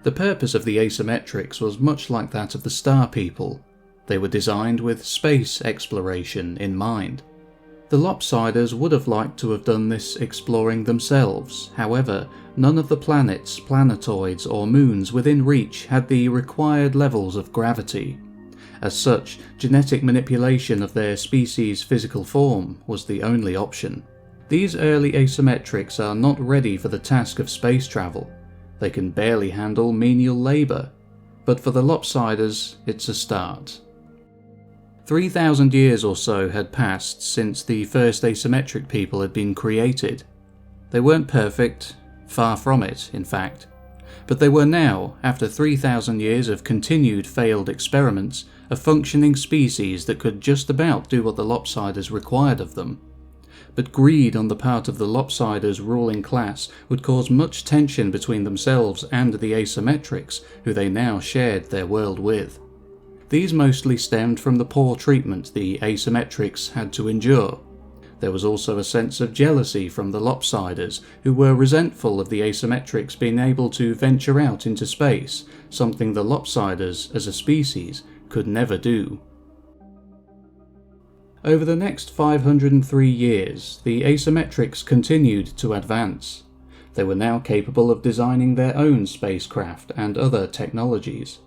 The purpose of the Asymmetrics was much like that of the Star People. They were designed with space exploration in mind. The Lopsiders would have liked to have done this exploring themselves, however, none of the planets, planetoids or moons within reach had the required levels of gravity. As such, genetic manipulation of their species' physical form was the only option. These early Asymmetrics are not ready for the task of space travel. They can barely handle menial labour, but for the Lopsiders, it's a start. 3,000 years or so had passed since the first Asymmetric people had been created. They weren't perfect, far from it, in fact. But they were now, after 3,000 years of continued failed experiments, a functioning species that could just about do what the Lopsiders required of them. But greed on the part of the Lopsiders' ruling class would cause much tension between themselves and the Asymmetrics, who they now shared their world with. These mostly stemmed from the poor treatment the Asymmetrics had to endure. There was also a sense of jealousy from the Lopsiders, who were resentful of the Asymmetrics being able to venture out into space, something the Lopsiders, as a species, could never do. Over the next 503 years, the Asymmetrics continued to advance. They were now capable of designing their own spacecraft and other technologies.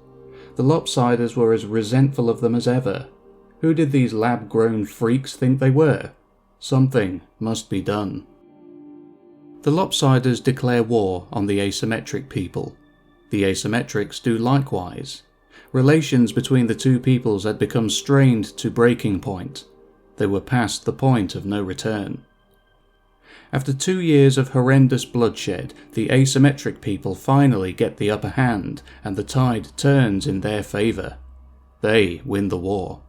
The Lopsiders were as resentful of them as ever. Who did these lab-grown freaks think they were? Something must be done. The Lopsiders declare war on the Asymmetric people. The Asymmetrics do likewise. Relations between the two peoples had become strained to breaking point. They were past the point of no return. After 2 years of horrendous bloodshed, the asymmetric people finally get the upper hand, and the tide turns in their favour. They win the war.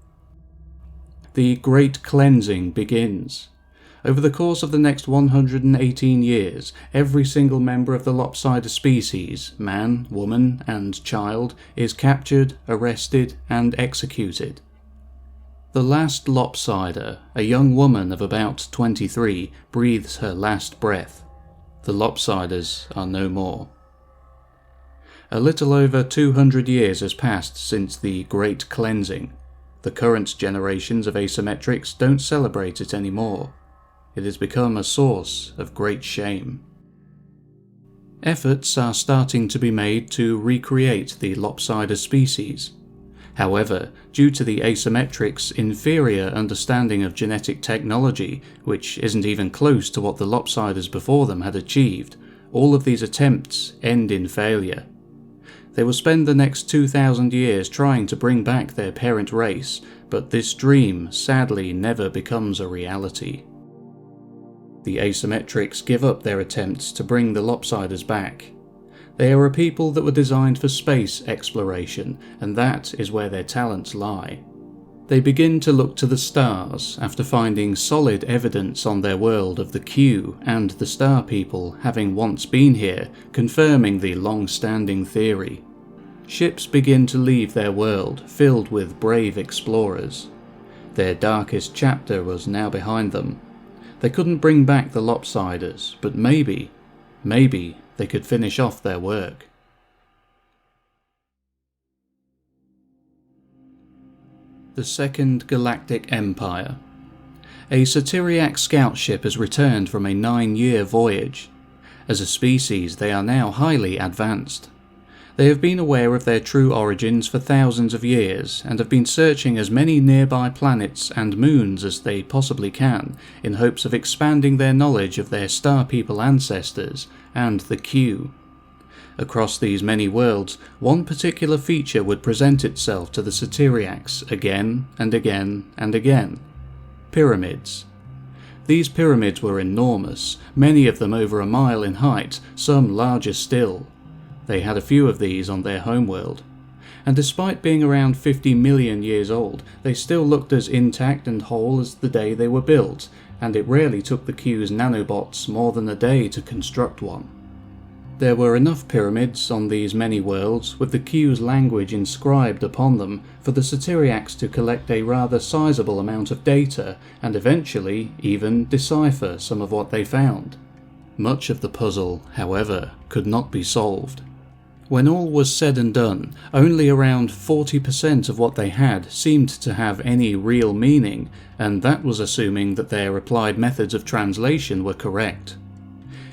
The Great Cleansing begins. Over the course of the next 118 years, every single member of the lopsider species, man, woman, and child, is captured, arrested, and executed. The last lopsider, a young woman of about 23, breathes her last breath. The lopsiders are no more. A little over 200 years has passed since the Great Cleansing. The current generations of asymmetrics don't celebrate it anymore. It has become a source of great shame. Efforts are starting to be made to recreate the lopsider species. However, due to the asymmetrics' inferior understanding of genetic technology, which isn't even close to what the lopsiders before them had achieved, all of these attempts end in failure. They will spend the next 2,000 years trying to bring back their parent race, but this dream sadly never becomes a reality. The asymmetrics give up their attempts to bring the lopsiders back. They are a people that were designed for space exploration, and that is where their talents lie. They begin to look to the stars after finding solid evidence on their world of the Q and the star people having once been here, confirming the long-standing theory. Ships begin to leave their world, filled with brave explorers. Their darkest chapter was now behind them. They couldn't bring back the lopsiders, but maybe they could finish off their work. The Second Galactic Empire. A Satyriak scout ship has returned from a 9-year voyage. As a species, they are now highly advanced. They have been aware of their true origins for thousands of years, and have been searching as many nearby planets and moons as they possibly can, in hopes of expanding their knowledge of their star people ancestors and the Q. Across these many worlds, one particular feature would present itself to the Satyriaks again and again and again. Pyramids. These pyramids were enormous, many of them over a mile in height, some larger still. They had a few of these on their homeworld, and despite being around 50 million years old, they still looked as intact and whole as the day they were built, and it rarely took the Q's nanobots more than a day to construct one. There were enough pyramids on these many worlds, with the Q's language inscribed upon them, for the Satyriaks to collect a rather sizable amount of data, and eventually even decipher some of what they found. Much of the puzzle, however, could not be solved. When all was said and done, only around 40% of what they had seemed to have any real meaning, and that was assuming that their applied methods of translation were correct.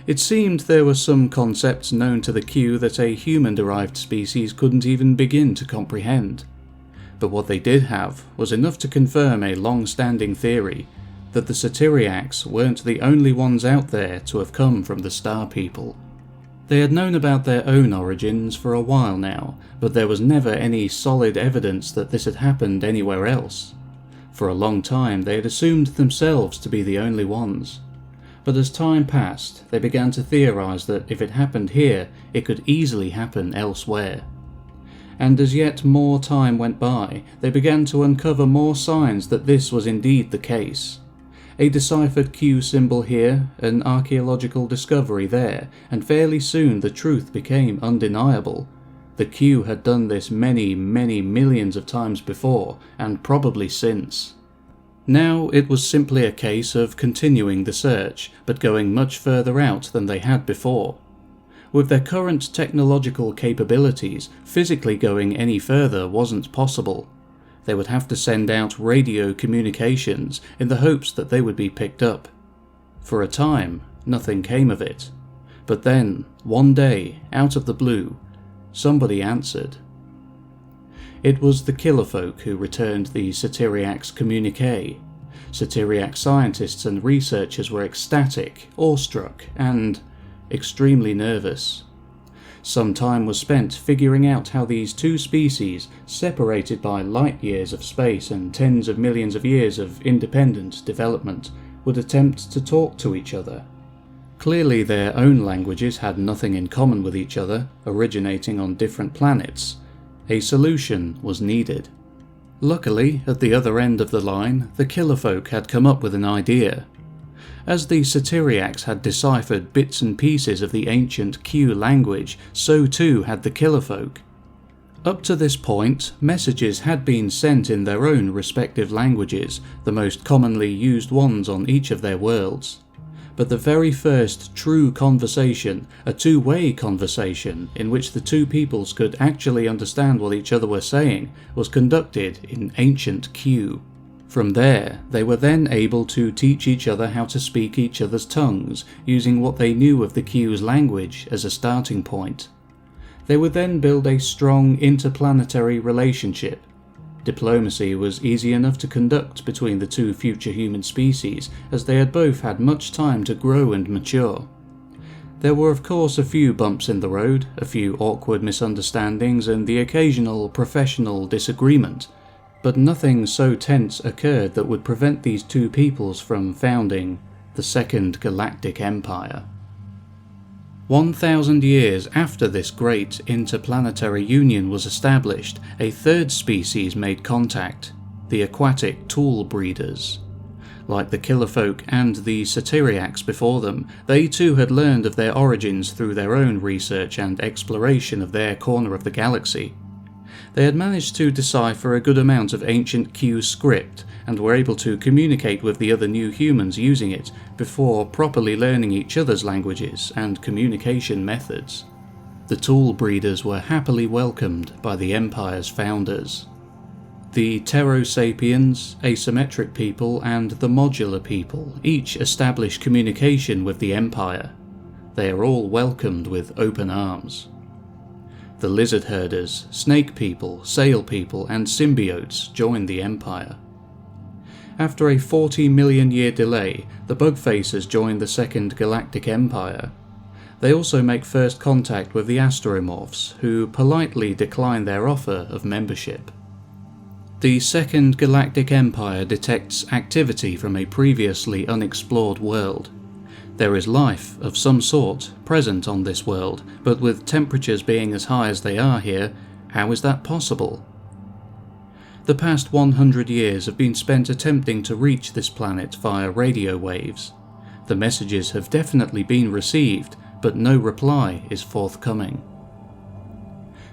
It seemed there were some concepts known to the Q that a human-derived species couldn't even begin to comprehend. But what they did have was enough to confirm a long-standing theory, that the Satyriaks weren't the only ones out there to have come from the Star People. They had known about their own origins for a while now, but there was never any solid evidence that this had happened anywhere else. For a long time they had assumed themselves to be the only ones. But as time passed, they began to theorize that if it happened here, it could easily happen elsewhere. And as yet more time went by, they began to uncover more signs that this was indeed the case. A deciphered Q symbol here, an archaeological discovery there, and fairly soon the truth became undeniable. The Q had done this many millions of times before, and probably since. Now it was simply a case of continuing the search, but going much further out than they had before. With their current technological capabilities, physically going any further wasn't possible. They would have to send out radio communications in the hopes that they would be picked up. For a time, nothing came of it. But then, one day, out of the blue, somebody answered. It was the Killerfolk who returned the Satyriaks' communique. Satyriak scientists and researchers were ecstatic, awestruck, and extremely nervous. Some time was spent figuring out how these two species, separated by light years of space and tens of millions of years of independent development, would attempt to talk to each other. Clearly their own languages had nothing in common with each other, originating on different planets. A solution was needed. Luckily, at the other end of the line, the Killerfolk had come up with an idea. As the Satyriacs had deciphered bits and pieces of the ancient Q language, so too had the Killerfolk. Up to this point, messages had been sent in their own respective languages, the most commonly used ones on each of their worlds. But the very first true conversation, a two-way conversation in which the two peoples could actually understand what each other were saying, was conducted in ancient Q. From there, they were then able to teach each other how to speak each other's tongues, using what they knew of the Q's language as a starting point. They would then build a strong interplanetary relationship. Diplomacy was easy enough to conduct between the two future human species, as they had both had much time to grow and mature. There were of course a few bumps in the road, a few awkward misunderstandings, and the occasional professional disagreement. But nothing so tense occurred that would prevent these two peoples from founding the Second Galactic Empire. 1,000 years after this great interplanetary union was established, a third species made contact, the aquatic tool breeders. Like the Killerfolk and the Satyriacs before them, they too had learned of their origins through their own research and exploration of their corner of the galaxy. They had managed to decipher a good amount of ancient Q script and were able to communicate with the other new humans using it before properly learning each other's languages and communication methods. The tool breeders were happily welcomed by the Empire's founders. The Sapiens, asymmetric people, and the modular people each established communication with the Empire. They are all welcomed with open arms. The lizard herders, snake people, sail people, and symbiotes joined the Empire. After a 40 million year delay, the bugfacers joined the Second Galactic Empire. They also make first contact with the astromorphs, who politely decline their offer of membership. The Second Galactic Empire detects activity from a previously unexplored world. There is life of some sort present on this world, but with temperatures being as high as they are here, how is that possible? The past 100 years have been spent attempting to reach this planet via radio waves. The messages have definitely been received, but no reply is forthcoming.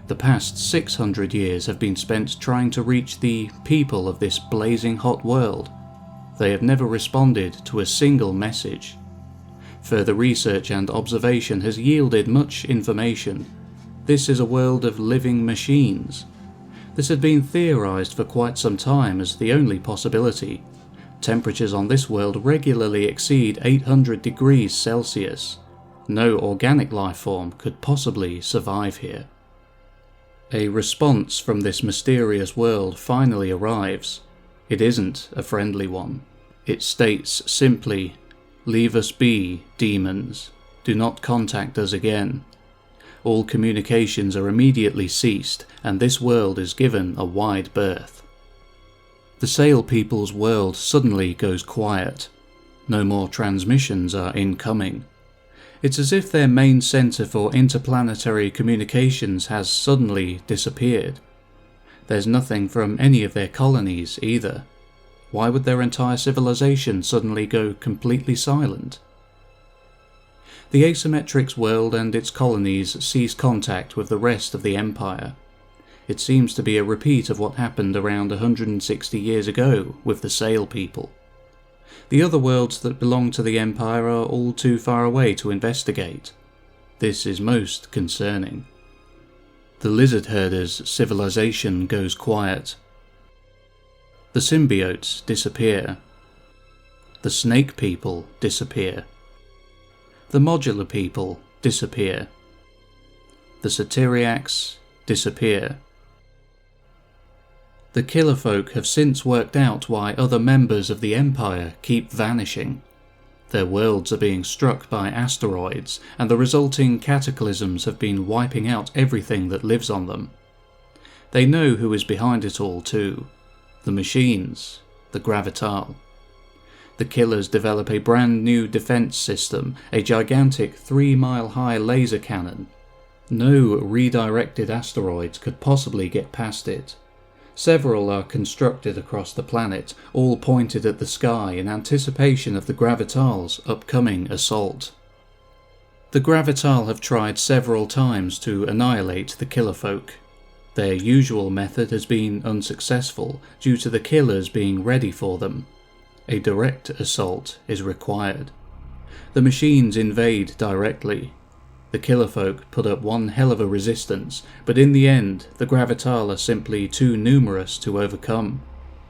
The past 600 years have been spent trying to reach the people of this blazing hot world. They have never responded to a single message. Further research and observation has yielded much information. This is a world of living machines. This had been theorized for quite some time as the only possibility. Temperatures on this world regularly exceed 800 degrees Celsius. No organic life form could possibly survive here. A response from this mysterious world finally arrives. It isn't a friendly one. It states simply, "Leave us be, demons. Do not contact us again." All communications are immediately ceased, and this world is given a wide berth. The Sail People's world suddenly goes quiet. No more transmissions are incoming. It's as if their main center for interplanetary communications has suddenly disappeared. There's nothing from any of their colonies either. Why would their entire civilization suddenly go completely silent? The Asymmetrics world and its colonies cease contact with the rest of the Empire. It seems to be a repeat of what happened around 160 years ago with the Sail People. The other worlds that belong to the Empire are all too far away to investigate. This is most concerning. The Lizard Herders' civilization goes quiet. The symbiotes disappear. The snake people disappear. The modular people disappear. The Satyriacs disappear. The Killerfolk have since worked out why other members of the Empire keep vanishing. Their worlds are being struck by asteroids, and the resulting cataclysms have been wiping out everything that lives on them. They know who is behind it all too. The machines, the Gravital. The killers develop a brand new defense system, a gigantic 3-mile-high laser cannon. No redirected asteroids could possibly get past it. Several are constructed across the planet, all pointed at the sky in anticipation of the Gravital's upcoming assault. The Gravital have tried several times to annihilate the killerfolk. Their usual method has been unsuccessful due to the killers being ready for them. A direct assault is required. The machines invade directly. The killerfolk put up one hell of a resistance, but in the end, the Gravital are simply too numerous to overcome.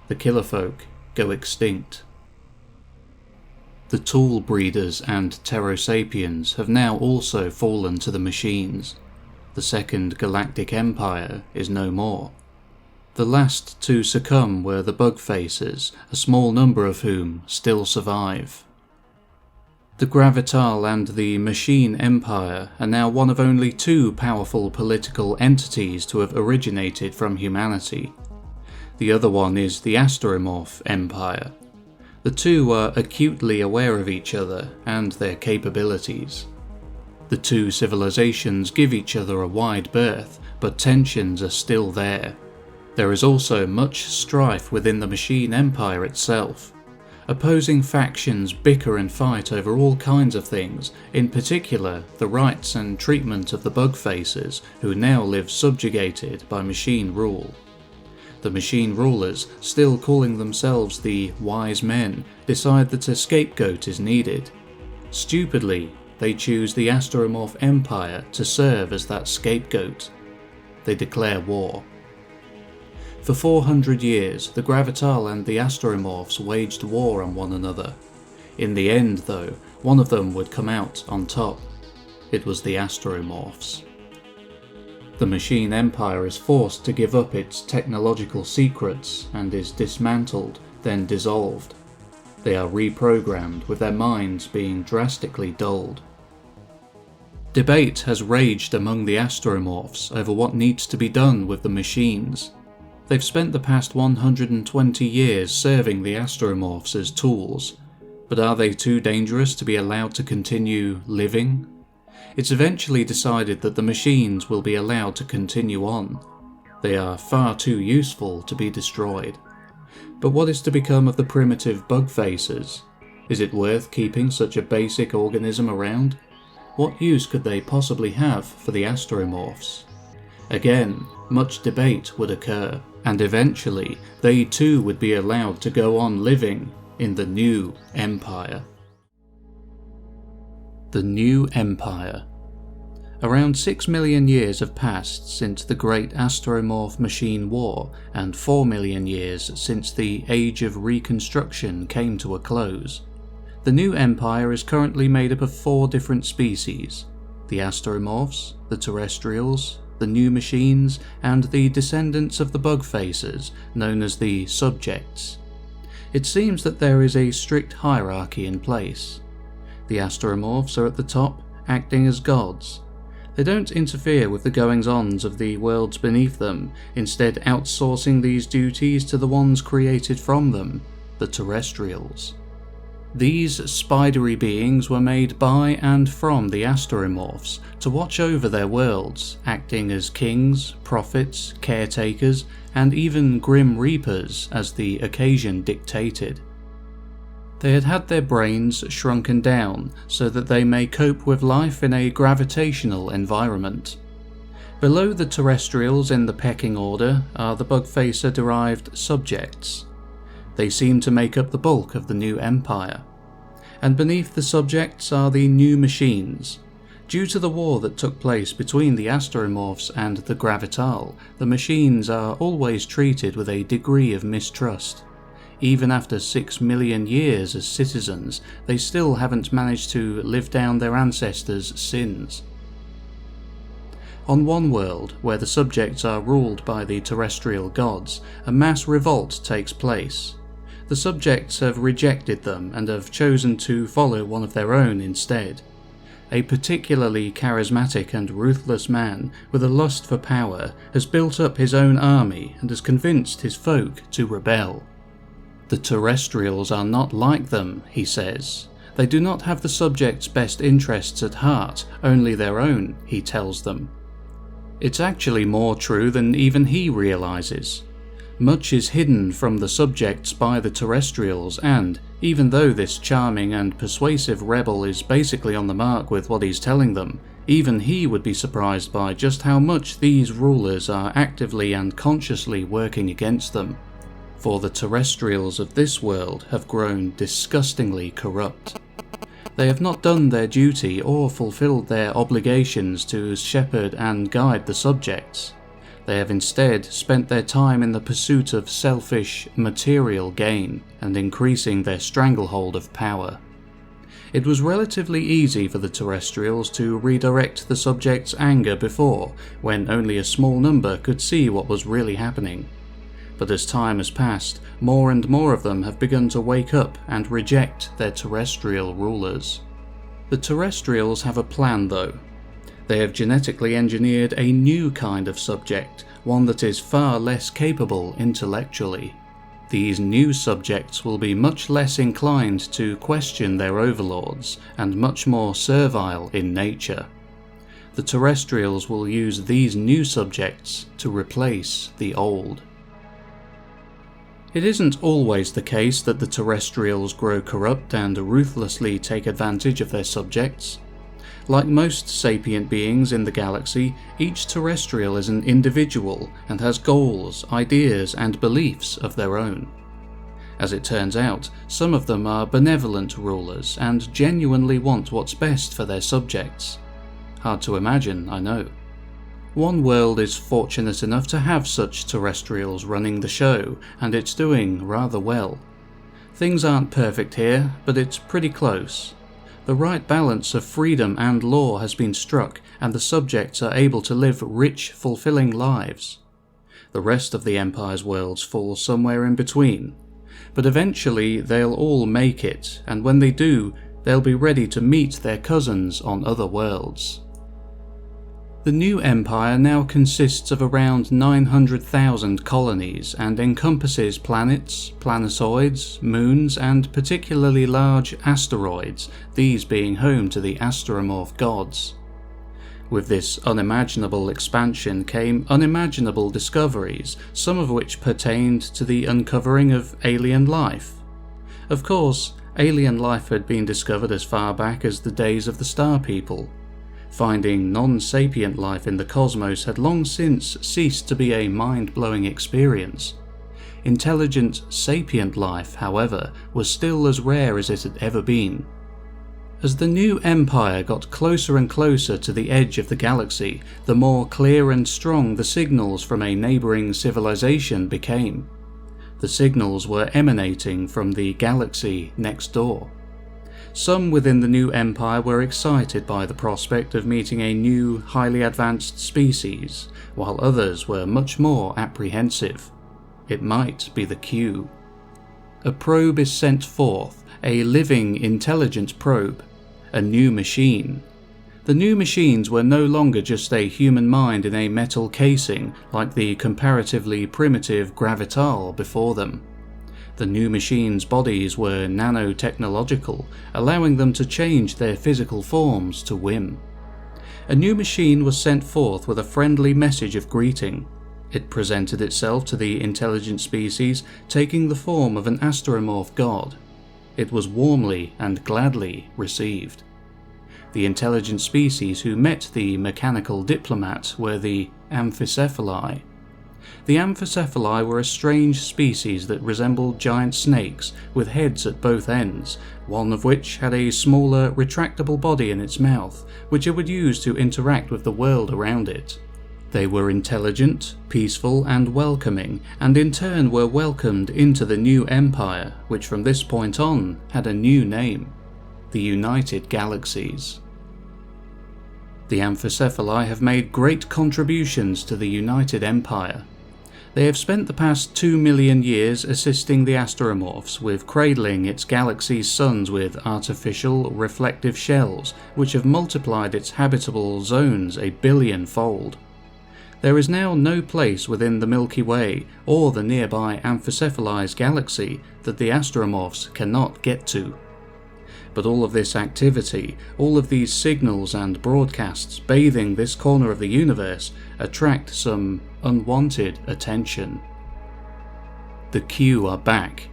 The killerfolk go extinct. The tool breeders and Sapiens have now also fallen to the machines. The Second Galactic Empire is no more. The last to succumb were the bug faces, a small number of whom still survive. The Gravital and the Machine Empire are now one of only 2 powerful political entities to have originated from humanity. The other one is the Astromorph Empire. The two are acutely aware of each other and their capabilities. The 2 civilizations give each other a wide berth, but tensions are still there. There is also much strife within the Machine Empire itself. Opposing factions bicker and fight over all kinds of things, in particular the rights and treatment of the bug faces, who now live subjugated by machine rule. The machine rulers, still calling themselves the Wise Men, decide that a scapegoat is needed. Stupidly, they choose the Astromorph Empire to serve as that scapegoat. They declare war. For 400 years, the Gravital and the Astromorphs waged war on one another. In the end, though, one of them would come out on top. It was the Astromorphs. The Machine Empire is forced to give up its technological secrets and is dismantled, then dissolved. They are reprogrammed, with their minds being drastically dulled. Debate has raged among the Astromorphs over what needs to be done with the machines. They've spent the past 120 years serving the Astromorphs as tools, but are they too dangerous to be allowed to continue living? It's eventually decided that the machines will be allowed to continue on. They are far too useful to be destroyed. But what is to become of the primitive bug faces? Is it worth keeping such a basic organism around? What use could they possibly have for the Astromorphs? Again, much debate would occur, and eventually they too would be allowed to go on living in the new Empire. The New Empire. Around 6 million years have passed since the Great Astromorph Machine War, and 4 million years since the Age of Reconstruction came to a close. The New Empire is currently made up of 4 different species: the Astromorphs, the Terrestrials, the New Machines, and the descendants of the bug faces, known as the Subjects. It seems that there is a strict hierarchy in place. The Astromorphs are at the top, acting as gods. They don't interfere with the goings-ons of the worlds beneath them, instead outsourcing these duties to the ones created from them, the Terrestrials. These spidery beings were made by and from the Astromorphs to watch over their worlds, acting as kings, prophets, caretakers, and even grim reapers as the occasion dictated. They had had their brains shrunken down so that they may cope with life in a gravitational environment. Below the Terrestrials in the pecking order are the bugfacer-derived Subjects. They seem to make up the bulk of the New Empire. And beneath the Subjects are the New Machines. Due to the war that took place between the Astromorphs and the Gravital, the machines are always treated with a degree of mistrust. Even after 6 million years as citizens, they still haven't managed to live down their ancestors' sins. On one world, where the Subjects are ruled by the terrestrial gods, a mass revolt takes place. The subjects have rejected them and have chosen to follow one of their own instead. A particularly charismatic and ruthless man with a lust for power has built up his own army and has convinced his folk to rebel. The terrestrials are not like them, he says. They do not have the subjects' best interests at heart, only their own, he tells them. It's actually more true than even he realizes. Much is hidden from the subjects by the terrestrials, and, even though this charming and persuasive rebel is basically on the mark with what he's telling them, even he would be surprised by just how much these rulers are actively and consciously working against them. For the terrestrials of this world have grown disgustingly corrupt. They have not done their duty or fulfilled their obligations to shepherd and guide the subjects. They have instead spent their time in the pursuit of selfish, material gain and increasing their stranglehold of power. It was relatively easy for the terrestrials to redirect the subjects' anger before, when only a small number could see what was really happening. But as time has passed, more and more of them have begun to wake up and reject their terrestrial rulers. The terrestrials have a plan though. They have genetically engineered a new kind of subject, one that is far less capable intellectually. These new subjects will be much less inclined to question their overlords, and much more servile in nature. The terrestrials will use these new subjects to replace the old. It isn't always the case that the terrestrials grow corrupt and ruthlessly take advantage of their subjects. Like most sapient beings in the galaxy, each terrestrial is an individual and has goals, ideas, and beliefs of their own. As it turns out, some of them are benevolent rulers and genuinely want what's best for their subjects. Hard to imagine, I know. One world is fortunate enough to have such terrestrials running the show, and it's doing rather well. Things aren't perfect here, but it's pretty close. The right balance of freedom and law has been struck, and the subjects are able to live rich, fulfilling lives. The rest of the Empire's worlds fall somewhere in between. But eventually they'll all make it, and when they do, they'll be ready to meet their cousins on other worlds. The new Empire now consists of around 900,000 colonies and encompasses planets, planetoids, moons, and particularly large asteroids, these being home to the astromorph gods. With this unimaginable expansion came unimaginable discoveries, some of which pertained to the uncovering of alien life. Of course, alien life had been discovered as far back as the days of the Star People. Finding non-sapient life in the cosmos had long since ceased to be a mind-blowing experience. Intelligent, sapient life, however, was still as rare as it had ever been. As the new Empire got closer and closer to the edge of the galaxy, the more clear and strong the signals from a neighbouring civilization became. The signals were emanating from the galaxy next door. Some within the new Empire were excited by the prospect of meeting a new, highly advanced species, while others were much more apprehensive. It might be the Q. A probe is sent forth, a living, intelligent probe, a new machine. The new machines were no longer just a human mind in a metal casing like the comparatively primitive Gravital before them. The new machines' bodies were nanotechnological, allowing them to change their physical forms to whim. A new machine was sent forth with a friendly message of greeting. It presented itself to the intelligent species, taking the form of an astromorph god. It was warmly and gladly received. The intelligent species who met the mechanical diplomat were the amphicephali. The amphicephali were a strange species that resembled giant snakes with heads at both ends, one of which had a smaller, retractable body in its mouth, which it would use to interact with the world around it. They were intelligent, peaceful, and welcoming, and in turn were welcomed into the new Empire, which from this point on had a new name: the United Galaxies. The amphicephali have made great contributions to the United Empire. They have spent the past 2 million years assisting the astromorphs with cradling its galaxy's suns with artificial reflective shells, which have multiplied its habitable zones a billion-fold. There is now no place within the Milky Way or the nearby amphicephalized galaxy that the astromorphs cannot get to. But all of this activity, all of these signals and broadcasts bathing this corner of the universe attract some unwanted attention. The Q are back.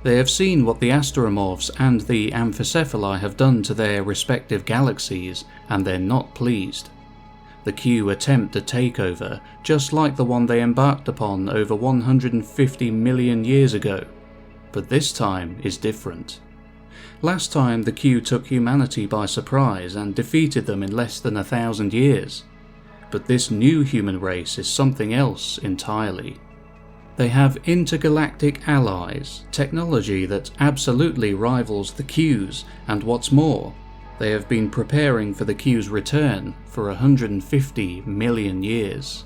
They have seen what the astromorphs and the amphicephali have done to their respective galaxies, and they're not pleased. The Q attempt a takeover, just like the one they embarked upon over 150 million years ago, but this time is different. Last time the Q took humanity by surprise and defeated them in less than 1,000 years. But this new human race is something else entirely. They have intergalactic allies, technology that absolutely rivals the Q's, and what's more, they have been preparing for the Q's return for 150 million years.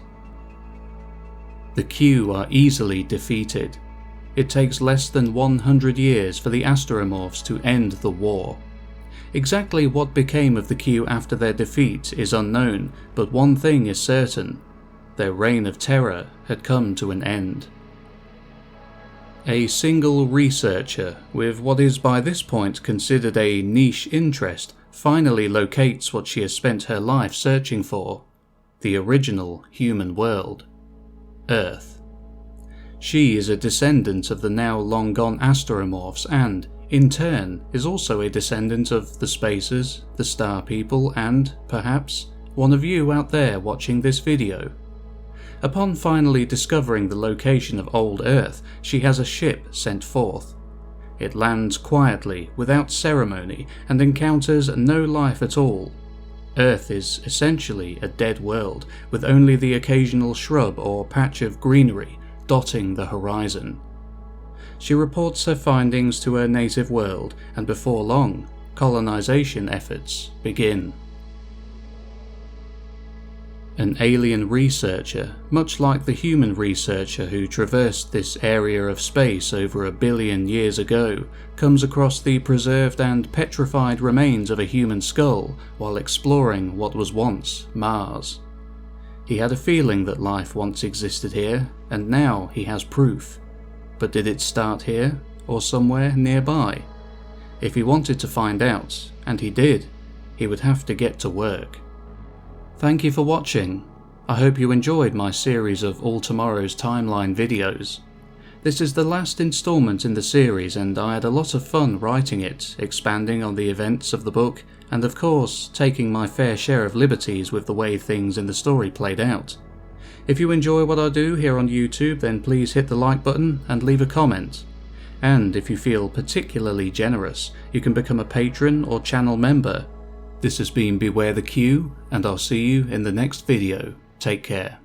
The Q are easily defeated. It takes less than 100 years for the astromorphs to end the war. Exactly what became of the Q after their defeat is unknown, but one thing is certain: their reign of terror had come to an end. A single researcher, with what is by this point considered a niche interest, finally locates what she has spent her life searching for: the original human world, Earth. She is a descendant of the now long gone astromorphs and, in turn, is also a descendant of the Spacers, the Star People, and, perhaps, one of you out there watching this video. Upon finally discovering the location of old Earth, she has a ship sent forth. It lands quietly, without ceremony, and encounters no life at all. Earth is essentially a dead world, with only the occasional shrub or patch of greenery dotting the horizon. She reports her findings to her native world, and before long, colonization efforts begin. An alien researcher, much like the human researcher who traversed this area of space over 1 billion years ago, comes across the preserved and petrified remains of a human skull while exploring what was once Mars. He had a feeling that life once existed here, and now he has proof. But did it start here, or somewhere nearby? If he wanted to find out, and he did, he would have to get to work. Thank you for watching. I hope you enjoyed my series of All Tomorrow's Timeline videos. This is the last installment in the series, and I had a lot of fun writing it, expanding on the events of the book, and of course, taking my fair share of liberties with the way things in the story played out. If you enjoy what I do here on YouTube, then please hit the like button and leave a comment. And if you feel particularly generous, you can become a patron or channel member. This has been Beware the Q, and I'll see you in the next video. Take care.